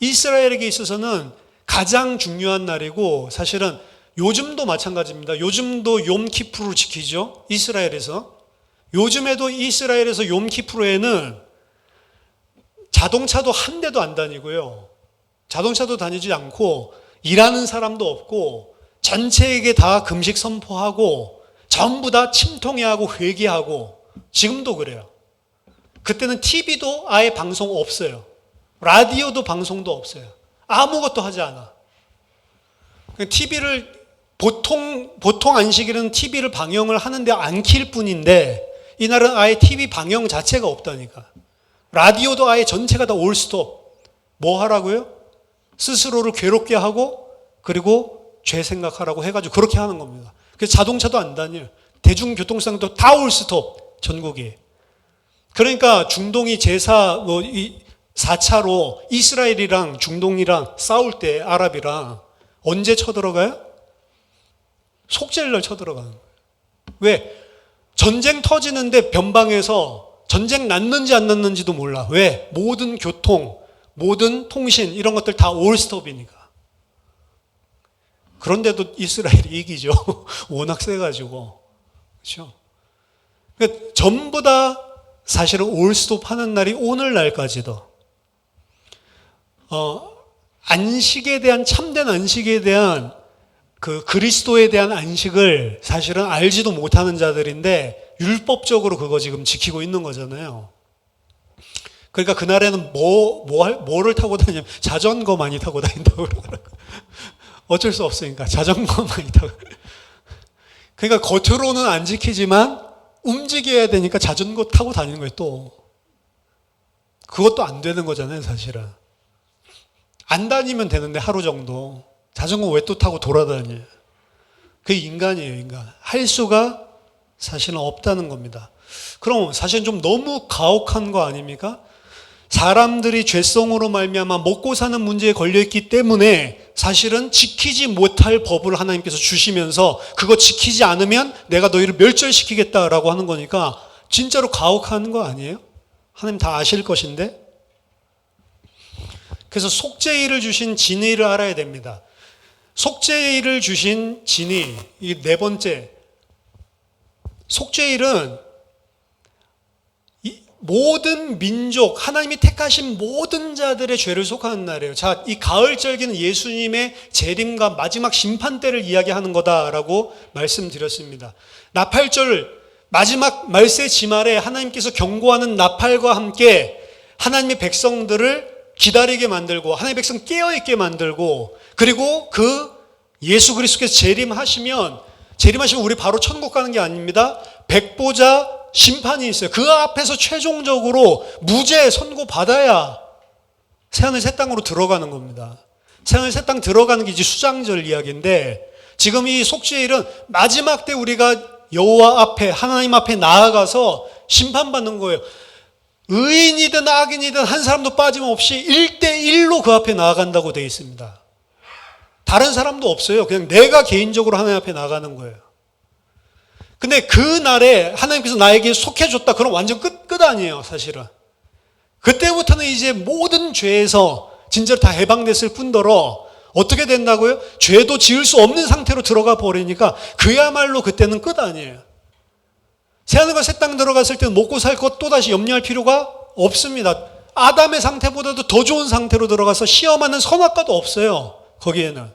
이스라엘에게 있어서는 가장 중요한 날이고 사실은 요즘도 마찬가지입니다. 요즘도 욤키프르를 지키죠. 이스라엘에서. 요즘에도 이스라엘에서 욤키프르에는 자동차도 한 대도 안 다니고요. 자동차도 다니지 않고 일하는 사람도 없고 전체에게 다 금식 선포하고 전부 다 침통해하고 회개하고 지금도 그래요. 그때는 TV도 아예 방송 없어요. 라디오도 방송도 없어요. 아무것도 하지 않아. TV를 보통 안식일은 TV를 방영을 하는데 안 킬 뿐인데 이날은 아예 TV 방영 자체가 없다니까. 라디오도 아예 전체가 다 올스톱. 뭐 하라고요? 스스로를 괴롭게 하고 그리고 죄 생각하라고 해가지고 그렇게 하는 겁니다. 그래서 자동차도 안 다녀요. 대중교통상도 다 올스톱. 전국이. 그러니까 중동이 4차로 이스라엘이랑 중동이랑 싸울 때 아랍이랑 언제 쳐들어가요? 속죄일날 쳐들어가는 거예요. 왜? 전쟁 터지는데 변방에서 전쟁 났는지 안 났는지도 몰라. 왜? 모든 교통, 모든 통신 이런 것들 다 올스톱이니까. 그런데도 이스라엘이 이기죠. 워낙 세가지고. 그렇죠? 그러니까 전부 다 사실은 올스톱 하는 날이 오늘날까지도. 안식에 대한, 참된 안식에 대한 그 그리스도에 대한 안식을 사실은 알지도 못하는 자들인데 율법적으로 그거 지금 지키고 있는 거잖아요. 그러니까 그날에는 뭐를 타고 다니냐면 자전거 많이 타고 다닌다고 그러더라고요. 어쩔 수 없으니까 자전거 많이 타고. 그러니까 겉으로는 안 지키지만 움직여야 되니까 자전거 타고 다니는 거예요, 또. 그것도 안 되는 거잖아요, 사실은. 안 다니면 되는데 하루 정도. 자전거 왜 또 타고 돌아다녀요? 그게 인간이에요, 인간. 할 수가 사실은 없다는 겁니다. 그럼 사실은 좀 너무 가혹한 거 아닙니까? 사람들이 죄성으로 말미암아 먹고 사는 문제에 걸려있기 때문에 사실은 지키지 못할 법을 하나님께서 주시면서 그거 지키지 않으면 내가 너희를 멸절시키겠다라고 하는 거니까 진짜로 가혹한 거 아니에요? 하나님 다 아실 것인데. 그래서 속죄일을 주신 진의를 알아야 됩니다. 속죄일을 주신 진의, 이 네 번째. 속죄일은 모든 민족, 하나님이 택하신 모든 자들의 죄를 속하는 날이에요. 자, 이 가을절기는 예수님의 재림과 마지막 심판 때를 이야기하는 거다라고 말씀드렸습니다. 나팔절, 마지막 말세 지말에 하나님께서 경고하는 나팔과 함께 하나님의 백성들을 기다리게 만들고 하나님의 백성 깨어있게 만들고 그리고 그 예수 그리스도께서 재림하시면 우리 바로 천국 가는 게 아닙니다. 백보자 심판이 있어요. 그 앞에서 최종적으로 무죄 선고받아야 새하늘 새 땅으로 들어가는 겁니다. 새하늘 새 땅 들어가는 게 이제 수장절 이야기인데 지금 이 속죄일은 마지막 때 우리가 여호와 앞에 하나님 앞에 나아가서 심판받는 거예요. 의인이든 악인이든 한 사람도 빠짐없이 1대1로 그 앞에 나아간다고 되어 있습니다. 다른 사람도 없어요. 그냥 내가 개인적으로 하나님 앞에 나가는 거예요. 근데 그 날에 하나님께서 나에게 속해줬다. 그럼 완전 끝 아니에요, 사실은. 그때부터는 이제 모든 죄에서 진짜로 다 해방됐을 뿐더러 어떻게 된다고요? 죄도 지을 수 없는 상태로 들어가 버리니까 그야말로 그때는 끝 아니에요. 새하늘과 새 땅 들어갔을 때는 먹고 살 것 또다시 염려할 필요가 없습니다. 아담의 상태보다도 더 좋은 상태로 들어가서 시험하는 선악과도 없어요. 거기에는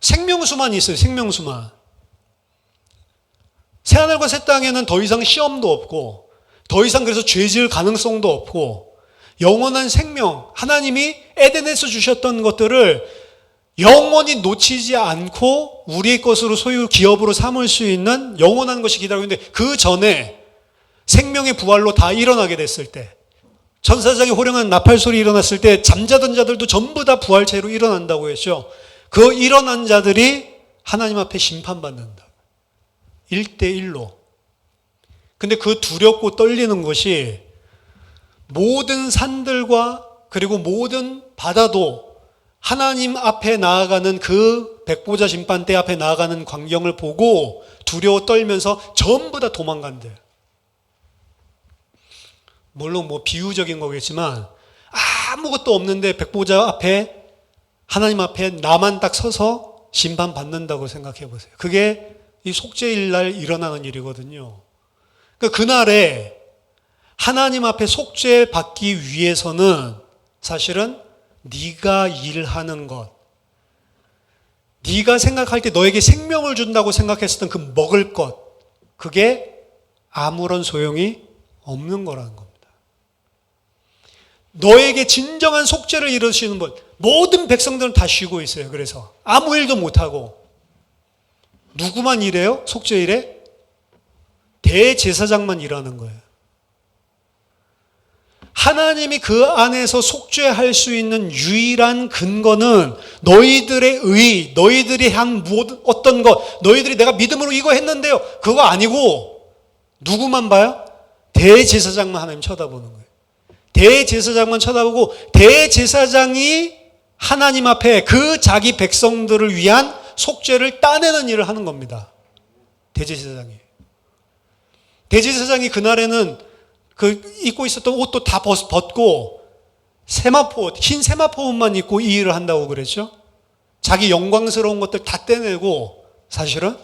생명수만 있어요. 생명수만. 새하늘과 새 땅에는 더 이상 시험도 없고 더 이상 그래서 죄 지을 가능성도 없고 영원한 생명, 하나님이 에덴에서 주셨던 것들을 영원히 놓치지 않고 우리의 것으로 소유 기업으로 삼을 수 있는 영원한 것이 기다리고 있는데, 그 전에 생명의 부활로 다 일어나게 됐을 때, 천사장의 호령한 나팔 소리 일어났을 때 잠자던 자들도 전부 다 부활체로 일어난다고 했죠. 그 일어난 자들이 하나님 앞에 심판받는다. 1대1로. 근데 그 두렵고 떨리는 것이 모든 산들과 그리고 모든 바다도 하나님 앞에 나아가는 그 백보자 심판대 앞에 나아가는 광경을 보고 두려워 떨면서 전부 다 도망간대요. 물론 뭐 비유적인 거겠지만 아무것도 없는데 백보자 앞에, 하나님 앞에 나만 딱 서서 심판받는다고 생각해 보세요. 그게 이 속죄일 날 일어나는 일이거든요. 그러니까 그날에 하나님 앞에 속죄받기 위해서는 사실은 네가 일하는 것, 네가 생각할 때 너에게 생명을 준다고 생각했었던 그 먹을 것, 그게 아무런 소용이 없는 거라는 겁니다. 너에게 진정한 속죄를 이루시는 분, 모든 백성들은 다 쉬고 있어요. 그래서 아무 일도 못하고. 누구만 일해요? 속죄일에? 대제사장만 일하는 거예요. 하나님이 그 안에서 속죄할 수 있는 유일한 근거는 너희들의 의, 너희들이 한 어떤 것, 너희들이 내가 믿음으로 이거 했는데요, 그거 아니고 누구만 봐요? 대제사장만 하나님 쳐다보는 거예요. 대제사장만 쳐다보고 대제사장이 하나님 앞에 그 자기 백성들을 위한 속죄를 따내는 일을 하는 겁니다. 대제사장이. 대제사장이 그날에는 그 입고 있었던 옷도 다 벗고 세마포 옷, 흰 세마포 옷만 입고 이 일을 한다고 그랬죠. 자기 영광스러운 것들 다 떼내고 사실은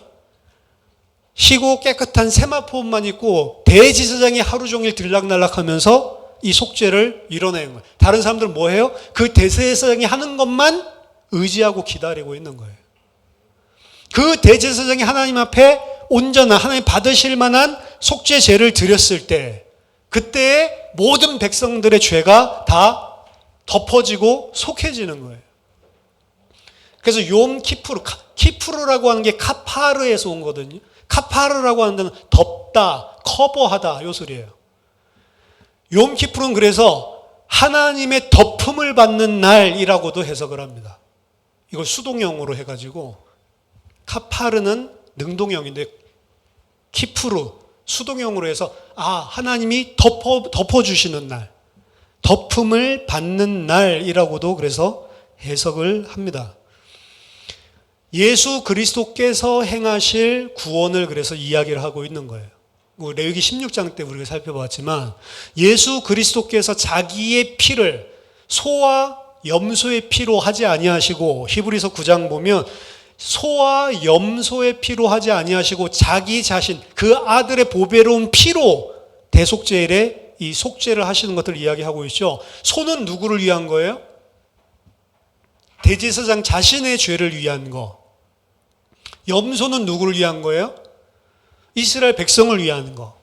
희고 깨끗한 세마포 옷만 입고 대제사장이 하루 종일 들락날락하면서 이 속죄를 이뤄내는 거예요. 다른 사람들은 뭐 해요? 그 대제사장이 하는 것만 의지하고 기다리고 있는 거예요. 그 대제사장이 하나님 앞에 온전한, 하나님 받으실 만한 속죄제를 드렸을 때 그때의 모든 백성들의 죄가 다 덮어지고 속해지는 거예요. 그래서 욤 키푸르, 키푸르라고 하는 게 카파르에서 온 거거든요. 카파르라고 하는 데는 덮다, 커버하다 요 소리예요. 욤 키푸르는 그래서 하나님의 덮음을 받는 날이라고도 해석을 합니다. 이걸 수동형으로 해가지고 카파르는 능동형인데 키푸르 수동형으로 해서 하나님이 덮어주시는 날, 덮음을 받는 날이라고도 그래서 해석을 합니다. 예수 그리스도께서 행하실 구원을 그래서 이야기를 하고 있는 거예요. 레위기 16장 때 우리가 살펴봤지만 예수 그리스도께서 자기의 피를 소와 염소의 피로 하지 아니하시고, 히브리서 9장 보면 소와 염소의 피로 하지 아니하시고 자기 자신 그 아들의 보배로운 피로 대속죄일에 이 속죄를 하시는 것들을 이야기하고 있죠. 소는 누구를 위한 거예요? 대제사장 자신의 죄를 위한 거. 염소는 누구를 위한 거예요? 이스라엘 백성을 위한 거.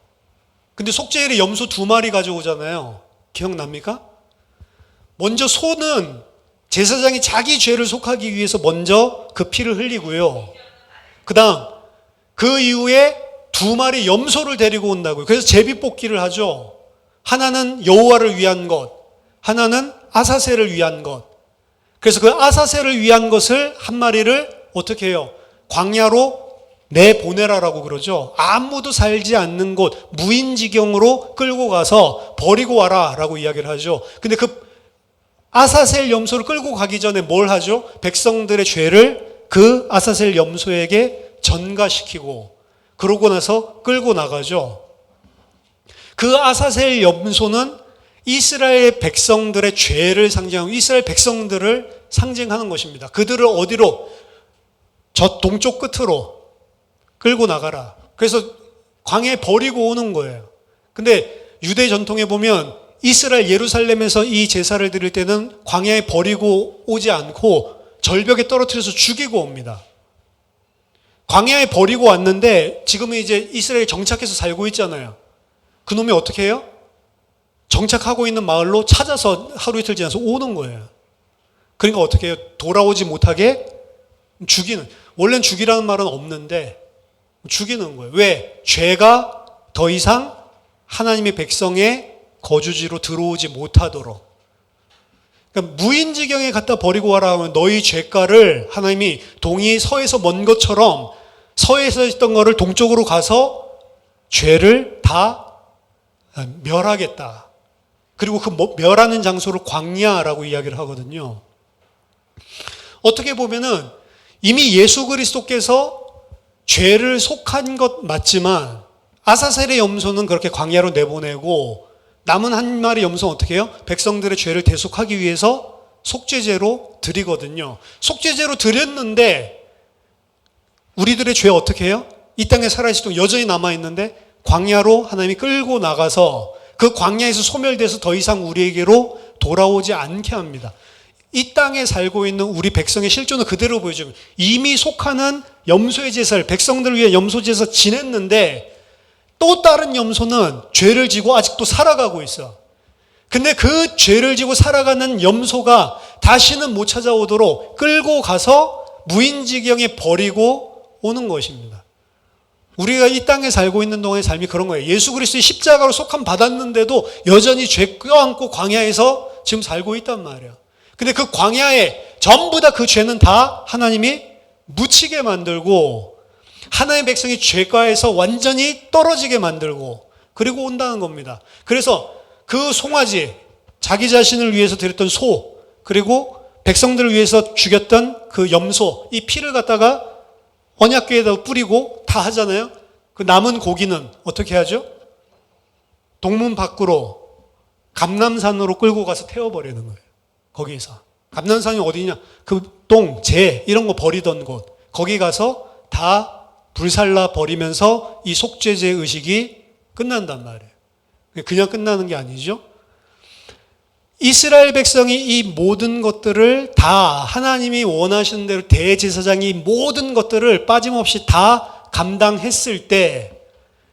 근데 속죄일에 염소 2마리 가져오잖아요. 기억납니까? 먼저 소는 제사장이 자기 죄를 속하기 위해서 먼저 그 피를 흘리고요. 그 다음 그 이후에 2마리 염소를 데리고 온다고요. 그래서 제비뽑기를 하죠. 하나는 여호와를 위한 것, 하나는 아사셀을 위한 것. 그래서 그 아사셀을 위한 것을 한 마리를 어떻게 해요? 광야로 내보내라라고 그러죠. 아무도 살지 않는 곳, 무인지경으로 끌고 가서 버리고 와라라고 이야기를 하죠. 근데 그 아사셀 염소를 끌고 가기 전에 뭘 하죠? 백성들의 죄를 그 아사셀 염소에게 전가시키고 그러고 나서 끌고 나가죠. 그 아사셀 염소는 이스라엘 백성들의 죄를 상징하고 이스라엘 백성들을 상징하는 것입니다. 그들을 어디로? 저 동쪽 끝으로 끌고 나가라. 그래서 광야에 버리고 오는 거예요. 근데 유대 전통에 보면 이스라엘 예루살렘에서 이 제사를 드릴 때는 광야에 버리고 오지 않고 절벽에 떨어뜨려서 죽이고 옵니다. 광야에 버리고 왔는데 지금은 이제 이스라엘 정착해서 살고 있잖아요. 그놈이 어떻게 해요? 정착하고 있는 마을로 찾아서 하루 이틀 지나서 오는 거예요. 그러니까 어떻게 해요? 돌아오지 못하게 죽이는. 원래는 죽이라는 말은 없는데 죽이는 거예요. 왜? 죄가 더 이상 하나님의 백성의 거주지로 들어오지 못하도록. 그러니까 무인지경에 갖다 버리고 와라 하면 너희 죄가를 하나님이 동이 서에서 먼 것처럼 서에서 있던 거를 동쪽으로 가서 죄를 다 멸하겠다. 그리고 그 멸하는 장소를 광야라고 이야기를 하거든요. 어떻게 보면은 이미 예수 그리스도께서 죄를 속한 것 맞지만 아사셀의 염소는 그렇게 광야로 내보내고 남은 한 마리 염소는 어떻게 해요? 백성들의 죄를 대속하기 위해서 속죄제로 드리거든요. 속죄제로 드렸는데 우리들의 죄 어떻게 해요? 이 땅에 살아있을 동안 여전히 남아있는데 광야로 하나님이 끌고 나가서 그 광야에서 소멸돼서 더 이상 우리에게로 돌아오지 않게 합니다. 이 땅에 살고 있는 우리 백성의 실존을 그대로 보여주고 이미 속하는 염소의 제사를 백성들을 위해 염소 제사 지냈는데 또 다른 염소는 죄를 지고 아직도 살아가고 있어. 근데 그 죄를 지고 살아가는 염소가 다시는 못 찾아오도록 끌고 가서 무인지경에 버리고 오는 것입니다. 우리가 이 땅에 살고 있는 동안의 삶이 그런 거예요. 예수 그리스도의 십자가로 속함 받았는데도 여전히 죄 껴안고 광야에서 지금 살고 있단 말이에요. 근데 그 광야에 전부 다 그 죄는 다 하나님이 묻히게 만들고 하나님의 백성이 죄가에서 완전히 떨어지게 만들고 그리고 온다는 겁니다. 그래서 그 송아지, 자기 자신을 위해서 드렸던 소, 그리고 백성들을 위해서 죽였던 그 염소, 이 피를 갖다가 언약궤에다 뿌리고 다 하잖아요. 그 남은 고기는 어떻게 하죠? 동문 밖으로 감람산으로 끌고 가서 태워버리는 거예요. 거기에서. 감람산이 어디냐? 그 똥, 재 이런 거 버리던 곳. 거기 가서 다 불살라 버리면서 이 속죄제 의식이 끝난단 말이에요. 그냥 끝나는 게 아니죠. 이스라엘 백성이 이 모든 것들을 다 하나님이 원하시는 대로 대제사장이 모든 것들을 빠짐없이 다 감당했을 때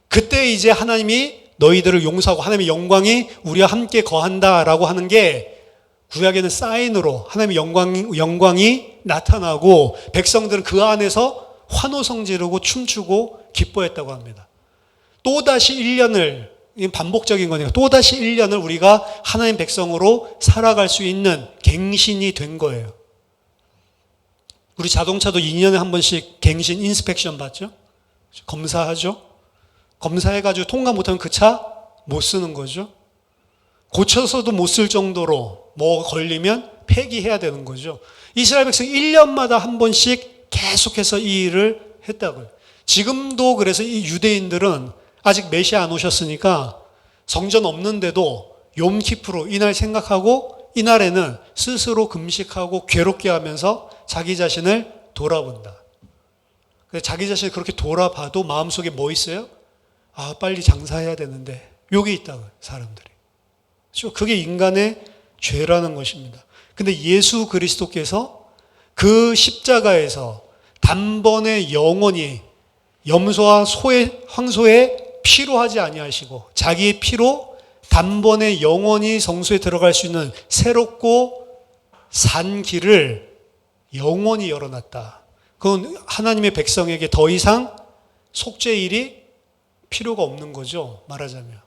그때 이제 하나님이 너희들을 용서하고 하나님의 영광이 우리와 함께 거한다라고 하는 게 구약에는 사인으로 하나님의 영광이 나타나고 백성들은 그 안에서 환호성 지르고 춤추고 기뻐했다고 합니다. 또다시 1년을, 반복적인 거니까 또다시 1년을 우리가 하나님 백성으로 살아갈 수 있는 갱신이 된 거예요. 우리 자동차도 2년에 한 번씩 갱신 인스펙션 받죠? 검사하죠? 검사해가지고 통과 못하면 그 차 못 쓰는 거죠. 고쳐서도 못 쓸 정도로 뭐 걸리면 폐기해야 되는 거죠. 이스라엘 백성이 1년마다 한 번씩 계속해서 이 일을 했다고요. 지금도 그래서 이 유대인들은 아직 메시아 안 오셨으니까 성전 없는데도 욤키프로 이날 생각하고 이날에는 스스로 금식하고 괴롭게 하면서 자기 자신을 돌아본다. 자기 자신을 그렇게 돌아봐도 마음속에 뭐 있어요? 아, 빨리 장사해야 되는데 여기 있다고요, 사람들이. 그게 인간의 죄라는 것입니다. 근데 예수 그리스도께서 그 십자가에서 단번에 영원히 염소와 황소의 피로 하지 아니하시고 자기의 피로 단번에 영원히 성소에 들어갈 수 있는 새롭고 산 길을 영원히 열어놨다. 그건 하나님의 백성에게 더 이상 속죄일이 필요가 없는 거죠, 말하자면.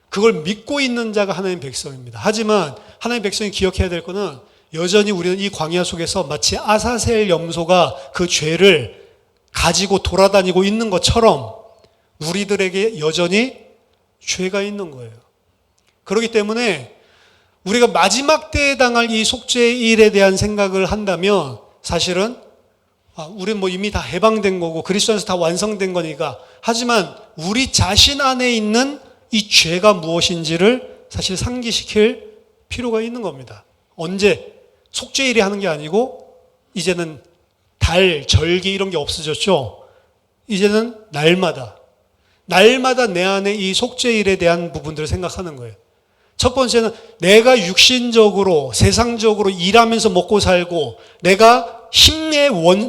그걸 믿고 있는 자가 하나님의 백성입니다. 하지만 하나님의 백성이 기억해야 될 것은 여전히 우리는 이 광야 속에서 마치 아사셀 염소가 그 죄를 가지고 돌아다니고 있는 것처럼 우리들에게 여전히 죄가 있는 거예요. 그렇기 때문에 우리가 마지막 때에 당할 이 속죄일에 대한 생각을 한다면 사실은 우리는 뭐 이미 다 해방된 거고 그리스도 안에서 다 완성된 거니까, 하지만 우리 자신 안에 있는 이 죄가 무엇인지를 사실 상기시킬 필요가 있는 겁니다. 언제? 속죄일이 하는 게 아니고 이제는 달, 절기 이런 게 없어졌죠. 이제는 날마다 내 안에 이 속죄일에 대한 부분들을 생각하는 거예요. 첫 번째는 내가 육신적으로 세상적으로 일하면서 먹고 살고 내가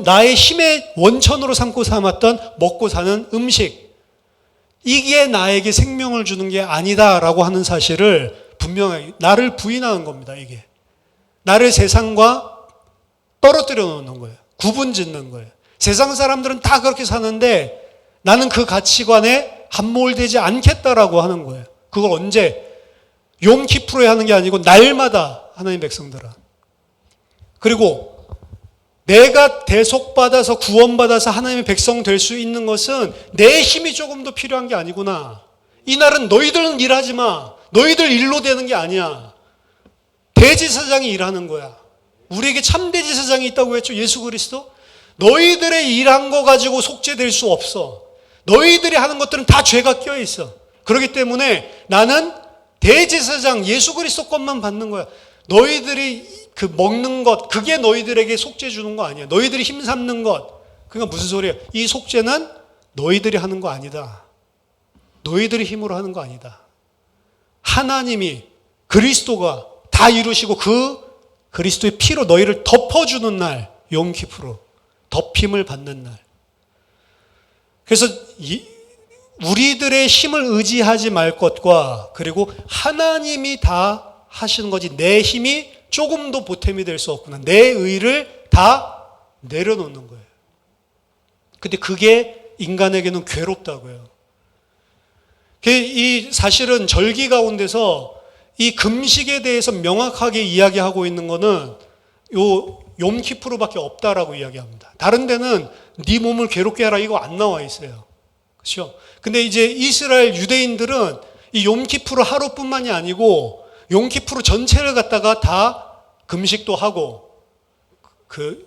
나의 힘의 원천으로 삼고 삼았던 먹고 사는 음식, 이게 나에게 생명을 주는 게 아니다라고 하는 사실을 분명하게 나를 부인하는 겁니다. 이게 나를 세상과 떨어뜨려 놓는 거예요. 구분 짓는 거예요. 세상 사람들은 다 그렇게 사는데 나는 그 가치관에 함몰되지 않겠다라고 하는 거예요. 그걸 언제? 욤키프로에 하는 게 아니고 날마다 하나님 백성들아. 그리고 내가 대속받아서 구원받아서 하나님의 백성 될 수 있는 것은 내 힘이 조금 더 필요한 게 아니구나. 이 날은 너희들은 일하지 마. 너희들 일로 되는 게 아니야. 대제사장이 일하는 거야. 우리에게 참 대제사장이 있다고 했죠. 예수 그리스도. 너희들의 일한 거 가지고 속죄될 수 없어. 너희들이 하는 것들은 다 죄가 껴 있어. 그렇기 때문에 나는 대제사장 예수 그리스도 것만 받는 거야. 너희들이 그 먹는 것, 그게 너희들에게 속죄 주는 거 아니야. 너희들이 힘 삼는 것. 그러니까 무슨 소리야? 이 속죄는 너희들이 하는 거 아니다. 너희들이 힘으로 하는 거 아니다. 하나님이, 그리스도가 다 이루시고 그 그리스도의 피로 너희를 덮어주는 날, 욤키프로 덮힘을 받는 날. 그래서 우리들의 힘을 의지하지 말 것과 그리고 하나님이 다 하시는 거지 내 힘이 조금도 보탬이 될 수 없구나. 내 의를 다 내려놓는 거예요. 근데 그게 인간에게는 괴롭다고요. 이 사실은 절기 가운데서 이 금식에 대해서 명확하게 이야기하고 있는 거는 요 욤키프로밖에 없다라고 이야기합니다. 다른 데는 네 몸을 괴롭게 하라 이거 안 나와 있어요. 그렇죠? 근데 이제 이스라엘 유대인들은 이 욤키프로 하루뿐만이 아니고 욤키프로 전체를 갖다가 다 금식도 하고 그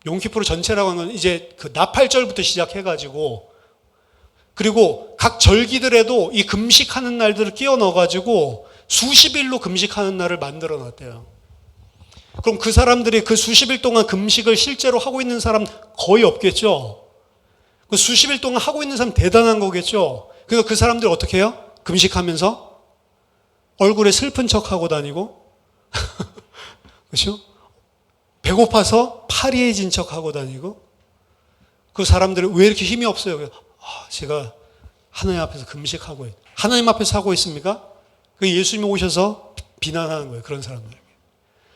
욤키프로 전체라고 하는 건 이제 그 나팔절부터 시작해가지고 그리고 각 절기들에도 이 금식하는 날들을 끼워 넣어가지고 수십일로 금식하는 날을 만들어 놨대요. 그럼 그 사람들이 그 수십일 동안 금식을 실제로 하고 있는 사람 거의 없겠죠. 그 수십일 동안 하고 있는 사람 대단한 거겠죠. 그래서 그 사람들이 어떻게 해요? 금식하면서 얼굴에 슬픈 척하고 다니고 그렇죠? 배고파서 파리해진 척하고 다니고 그 사람들이 왜 이렇게 힘이 없어요? 제가 하나님 앞에서 금식하고 하나님 앞에서 하고 있습니까? 그 예수님이 오셔서 비난하는 거예요. 그런 사람들.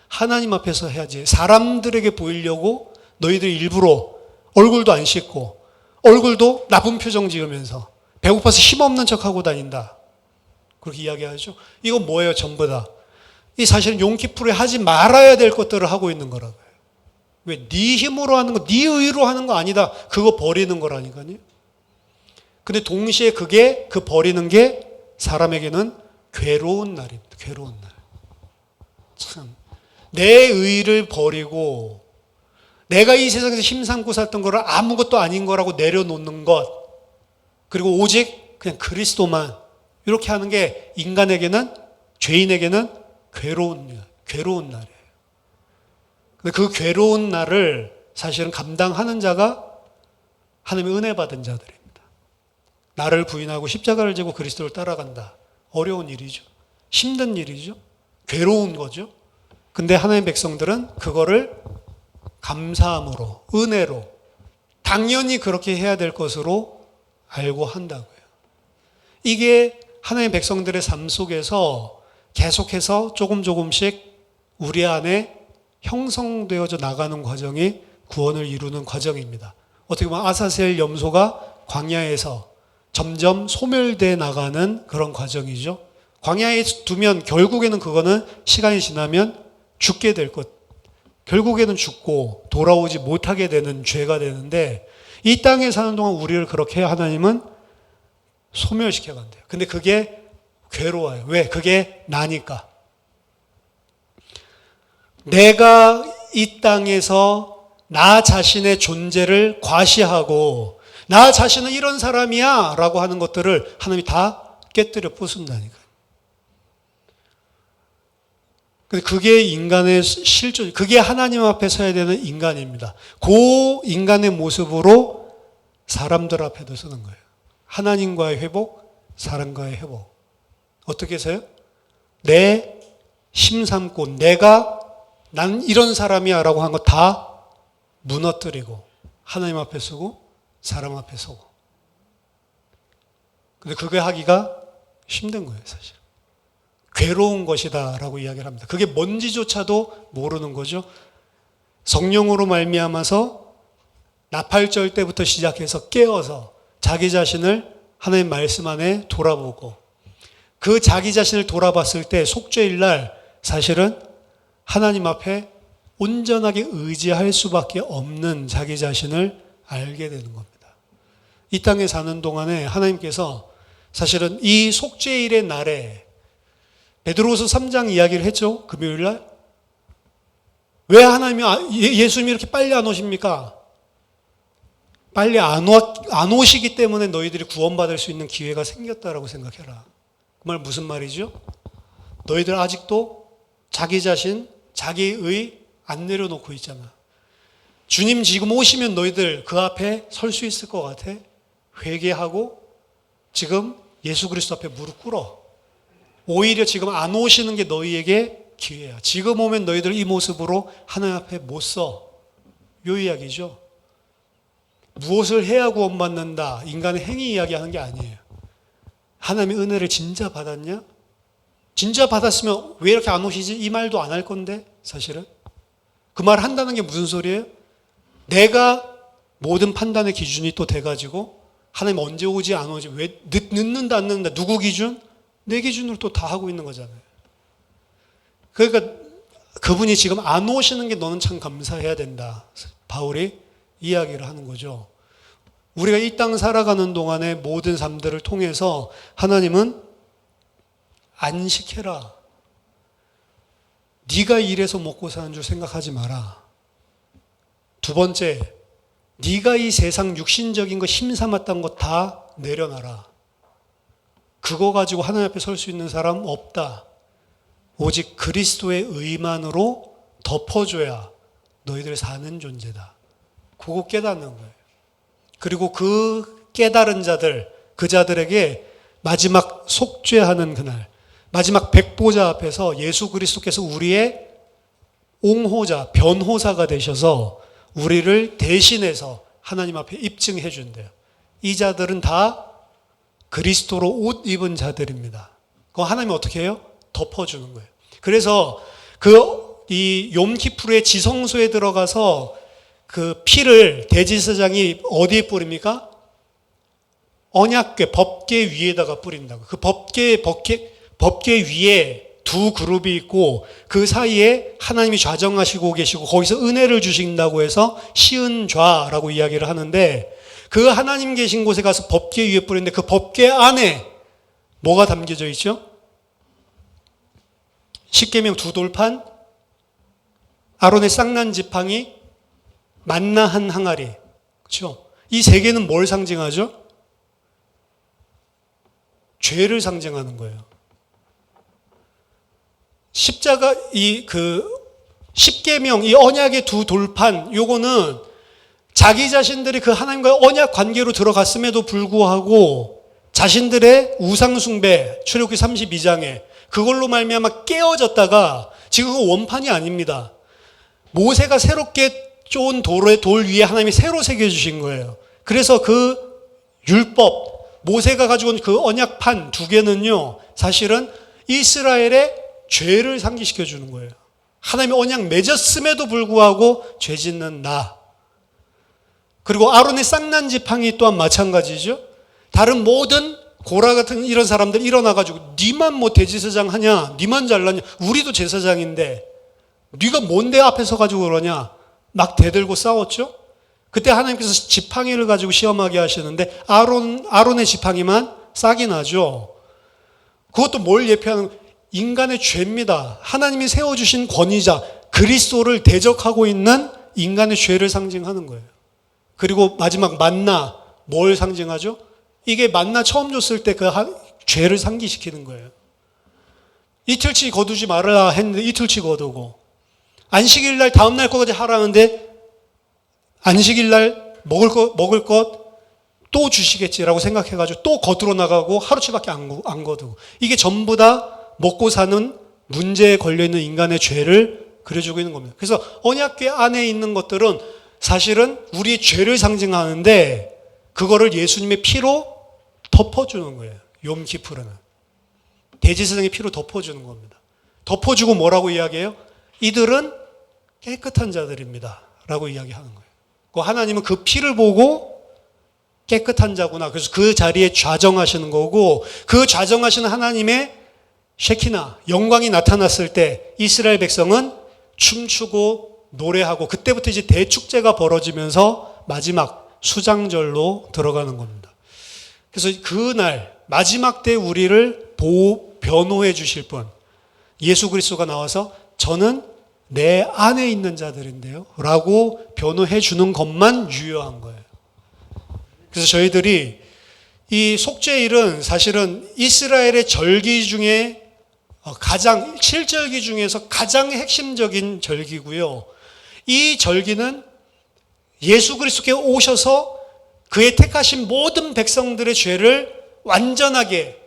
하나님 앞에서 해야지. 사람들에게 보이려고 너희들이 일부러 얼굴도 안 씻고 얼굴도 나쁜 표정 지으면서 배고파서 힘없는 척하고 다닌다. 그렇게 이야기하죠. 이건 뭐예요? 전부 다. 이 사실은 욤키프로에 하지 말아야 될 것들을 하고 있는 거라고요. 왜? 네 힘으로 하는 거, 네 의로 하는 거 아니다. 그거 버리는 거라니까요. 근데 동시에 그게 그 버리는 게 사람에게는 괴로운 날입니다. 괴로운 날. 참. 내 의를 버리고 내가 이 세상에서 힘삼고 살던 거를 아무것도 아닌 거라고 내려놓는 것. 그리고 오직 그냥 그리스도만 이렇게 하는 게 인간에게는 죄인에게는 괴로운 날이에요. 근데 그 괴로운 날을 사실은 감당하는 자가 하나님의 은혜 받은 자들입니다. 나를 부인하고 십자가를 지고 그리스도를 따라간다. 어려운 일이죠. 힘든 일이죠. 괴로운 거죠. 근데 하나님의 백성들은 그거를 감사함으로, 은혜로, 당연히 그렇게 해야 될 것으로 알고 한다고요. 이게 하나님의 백성들의 삶 속에서 계속해서 조금씩 우리 안에 형성되어져 나가는 과정이 구원을 이루는 과정입니다. 어떻게 보면 아사셀 염소가 광야에서 점점 소멸돼 나가는 그런 과정이죠. 광야에 두면 결국에는 그거는 시간이 지나면 죽게 될 것. 결국에는 죽고 돌아오지 못하게 되는 죄가 되는데 이 땅에 사는 동안 우리를 그렇게 하나님은 소멸시켜 간대요. 근데 그게 괴로워요. 왜? 그게 나니까. 내가 이 땅에서 나 자신의 존재를 과시하고 나 자신은 이런 사람이야 라고 하는 것들을 하나님이 다 깨뜨려 부순다니까요. 근데 그게 인간의 실존, 그게 하나님 앞에 서야 되는 인간입니다. 그 인간의 모습으로 사람들 앞에도 서는 거예요. 하나님과의 회복, 사람과의 회복. 어떻게 해서요? 내 힘삼고 난 이런 사람이야 라고 한 거 다 무너뜨리고 하나님 앞에 서고 사람 앞에 서고. 근데 그게 하기가 힘든 거예요, 사실. 괴로운 것이다 라고 이야기를 합니다. 그게 뭔지조차도 모르는 거죠. 성령으로 말미암아서 나팔절 때부터 시작해서 깨어서 자기 자신을 하나님 말씀 안에 돌아보고 그 자기 자신을 돌아봤을 때 속죄일 날 사실은 하나님 앞에 온전하게 의지할 수밖에 없는 자기 자신을 알게 되는 겁니다. 이 땅에 사는 동안에 하나님께서 사실은 이 속죄일의 날에 베드로후서 3장 이야기를 했죠. 금요일 날. 왜 하나님이 예수님이 이렇게 빨리 안 오십니까? 빨리 안 오시기 때문에 너희들이 구원받을 수 있는 기회가 생겼다라고 생각해라. 그 말 무슨 말이죠? 너희들 아직도 자기 자신, 자기의 안 내려놓고 있잖아. 주님 지금 오시면 너희들 그 앞에 설 수 있을 것 같아? 회개하고 지금 예수 그리스도 앞에 무릎 꿇어. 오히려 지금 안 오시는 게 너희에게 기회야. 지금 오면 너희들 이 모습으로 하나님 앞에 못 서. 요 이야기죠. 무엇을 해야 구원받는다. 인간의 행위 이야기하는 게 아니에요. 하나님의 은혜를 진짜 받았냐? 진짜 받았으면 왜 이렇게 안 오시지? 이 말도 안 할 건데 사실은. 그 말 한다는 게 무슨 소리예요? 내가 모든 판단의 기준이 또 돼가지고 하나님 언제 오지 안 오지? 왜 늦는다 안 늦는다? 누구 기준? 내 기준으로 또 다 하고 있는 거잖아요. 그러니까 그분이 지금 안 오시는 게 너는 참 감사해야 된다. 바울이 이야기를 하는 거죠. 우리가 이 땅 살아가는 동안의 모든 삶들을 통해서 하나님은 안식해라. 네가 일해서 먹고 사는 줄 생각하지 마라. 두 번째, 네가 이 세상 육신적인 거 힘삼았던 거 다 내려놔라. 그거 가지고 하나님 앞에 설 수 있는 사람 없다. 오직 그리스도의 의만으로 덮어줘야 너희들 사는 존재다. 그거 깨닫는 거예요. 그리고 그 깨달은 자들, 그 자들에게 마지막 속죄하는 그날, 마지막 백보자 앞에서 예수 그리스도께서 우리의 옹호자, 변호사가 되셔서 우리를 대신해서 하나님 앞에 입증해 준대요. 이 자들은 다 그리스도로 옷 입은 자들입니다. 그거 하나님이 어떻게 해요? 덮어주는 거예요. 그래서 이 욤키푸르의 지성소에 들어가서 그 피를 대제사장이 어디에 뿌립니까? 언약궤, 법궤 위에다가 뿌린다고. 그 법궤 위에 두 그룹이 있고 그 사이에 하나님이 좌정하시고 계시고 거기서 은혜를 주신다고 해서 시은좌라고 이야기를 하는데 그 하나님 계신 곳에 가서 법궤 위에 뿌리는데 그 법궤 안에 뭐가 담겨져 있죠? 십계명 두 돌판, 아론의 쌍난 지팡이, 만나 한 항아리. 그렇죠? 이 세 개는 뭘 상징하죠? 죄를 상징하는 거예요. 십자가 십계명 이 언약의 두 돌판 요거는 자기 자신들이 그 하나님과의 언약 관계로 들어갔음에도 불구하고 자신들의 우상 숭배 출애굽기 32장에 그걸로 말미암아 깨어졌다가 지금 그 원판이 아닙니다. 모세가 새롭게 쪼은 돌 위에 하나님이 새로 새겨주신 거예요. 그래서 그 율법, 모세가 가지고 온 그 언약판 두 개는요, 사실은 이스라엘의 죄를 상기시켜 주는 거예요. 하나님의 언약 맺었음에도 불구하고 죄 짓는 나. 그리고 아론의 쌍난 지팡이 또한 마찬가지죠. 다른 모든 고라 같은 이런 사람들 일어나가지고 니만 뭐 대제사장 하냐, 니만 잘나냐, 우리도 제사장인데 네가 뭔데 앞에 서가지고 그러냐, 막 대들고 싸웠죠. 그때 하나님께서 지팡이를 가지고 시험하게 하시는데 아론의 지팡이만 싹이 나죠. 그것도 뭘 예표하는, 인간의 죄입니다. 하나님이 세워주신 권위자 그리스도를 대적하고 있는 인간의 죄를 상징하는 거예요. 그리고 마지막 만나, 뭘 상징하죠? 이게 만나 처음 줬을 때 그 죄를 상기시키는 거예요. 이틀치 거두지 말아라 했는데 이틀치 거두고, 안식일 날 다음 날 거까지 하라는데 안식일 날 먹을 것 또 주시겠지라고 생각해가지고 또 거두러 나가고 하루치밖에 안 거두고, 이게 전부 다 먹고 사는 문제에 걸려있는 인간의 죄를 그려주고 있는 겁니다. 그래서 언약궤 안에 있는 것들은 사실은 우리의 죄를 상징하는데 그거를 예수님의 피로 덮어주는 거예요. 욤키푸르는 대제사장의 피로 덮어주는 겁니다. 덮어주고 뭐라고 이야기해요? 이들은 깨끗한 자들입니다 라고 이야기하는 거예요. 하나님은 그 피를 보고 깨끗한 자구나, 그래서 그 자리에 좌정하시는 거고, 그 좌정하시는 하나님의 셰키나 영광이 나타났을 때 이스라엘 백성은 춤추고 노래하고, 그때부터 이제 대축제가 벌어지면서 마지막 수장절로 들어가는 겁니다. 그래서 그날 마지막 때 우리를 변호해 주실 분 예수 그리스도가 나와서 저는 내 안에 있는 자들인데요 라고 변호해 주는 것만 유효한 거예요. 그래서 저희들이 이 속죄일은 사실은 이스라엘의 절기 중에 가장, 7절기 중에서 가장 핵심적인 절기고요. 이 절기는 예수 그리스도께 오셔서 그의 택하신 모든 백성들의 죄를 완전하게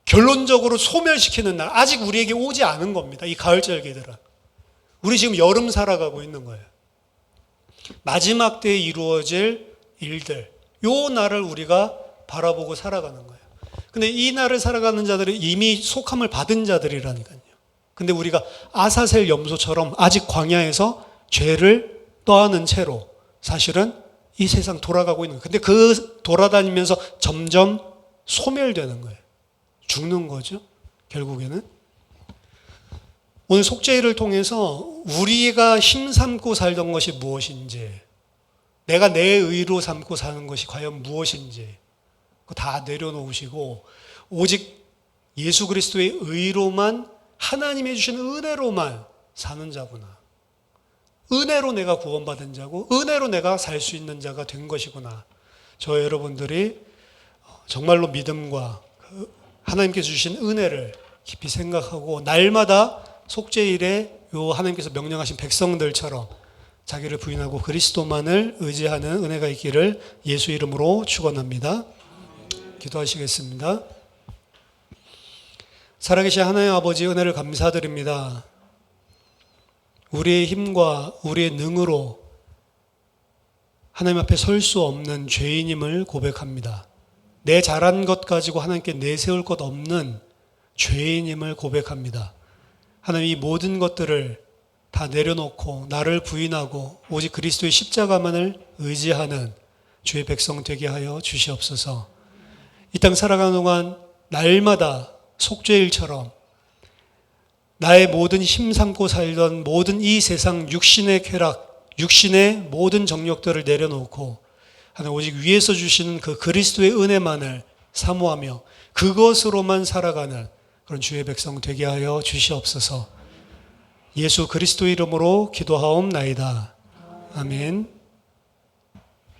결론적으로 소멸시키는 날, 아직 우리에게 오지 않은 겁니다. 이 가을 절기들은. 우리 지금 여름 살아가고 있는 거예요. 마지막 때에 이루어질 일들, 요 날을 우리가 바라보고 살아가는 거예요. 근데 이 날을 살아가는 자들은 이미 속함을 받은 자들이라니까요. 근데 우리가 아사셀 염소처럼 아직 광야에서 죄를 떠안은 채로 사실은 이 세상 돌아가고 있는 거예요. 근데 그 돌아다니면서 점점 소멸되는 거예요. 죽는 거죠, 결국에는. 오늘 속죄일을 통해서 우리가 힘삼고 살던 것이 무엇인지, 내가 내 의로 삼고 사는 것이 과연 무엇인지 다 내려놓으시고 오직 예수 그리스도의 의로만, 하나님이 주시는 은혜로만 사는 자구나, 은혜로 내가 구원받은 자고 은혜로 내가 살 수 있는 자가 된 것이구나, 저 여러분들이 정말로 믿음과 하나님께서 주신 은혜를 깊이 생각하고 날마다 속죄일에 요 하나님께서 명령하신 백성들처럼 자기를 부인하고 그리스도만을 의지하는 은혜가 있기를 예수 이름으로 축원합니다. 기도하시겠습니다. 살아계신 하나님 아버지, 은혜를 감사드립니다. 우리의 힘과 우리의 능으로 하나님 앞에 설 수 없는 죄인임을 고백합니다. 내 잘한 것 가지고 하나님께 내세울 것 없는 죄인임을 고백합니다. 하나님, 이 모든 것들을 다 내려놓고 나를 부인하고 오직 그리스도의 십자가만을 의지하는 주의 백성 되게 하여 주시옵소서. 이 땅 살아가는 동안 날마다 속죄일처럼 나의 모든 힘 삼고 살던 모든 이 세상 육신의 쾌락, 육신의 모든 정욕들을 내려놓고 하나님 오직 위에서 주시는 그 그리스도의 은혜만을 사모하며 그것으로만 살아가는 그런 주의 백성 되게 하여 주시옵소서. 예수 그리스도 이름으로 기도하옵나이다. 아멘.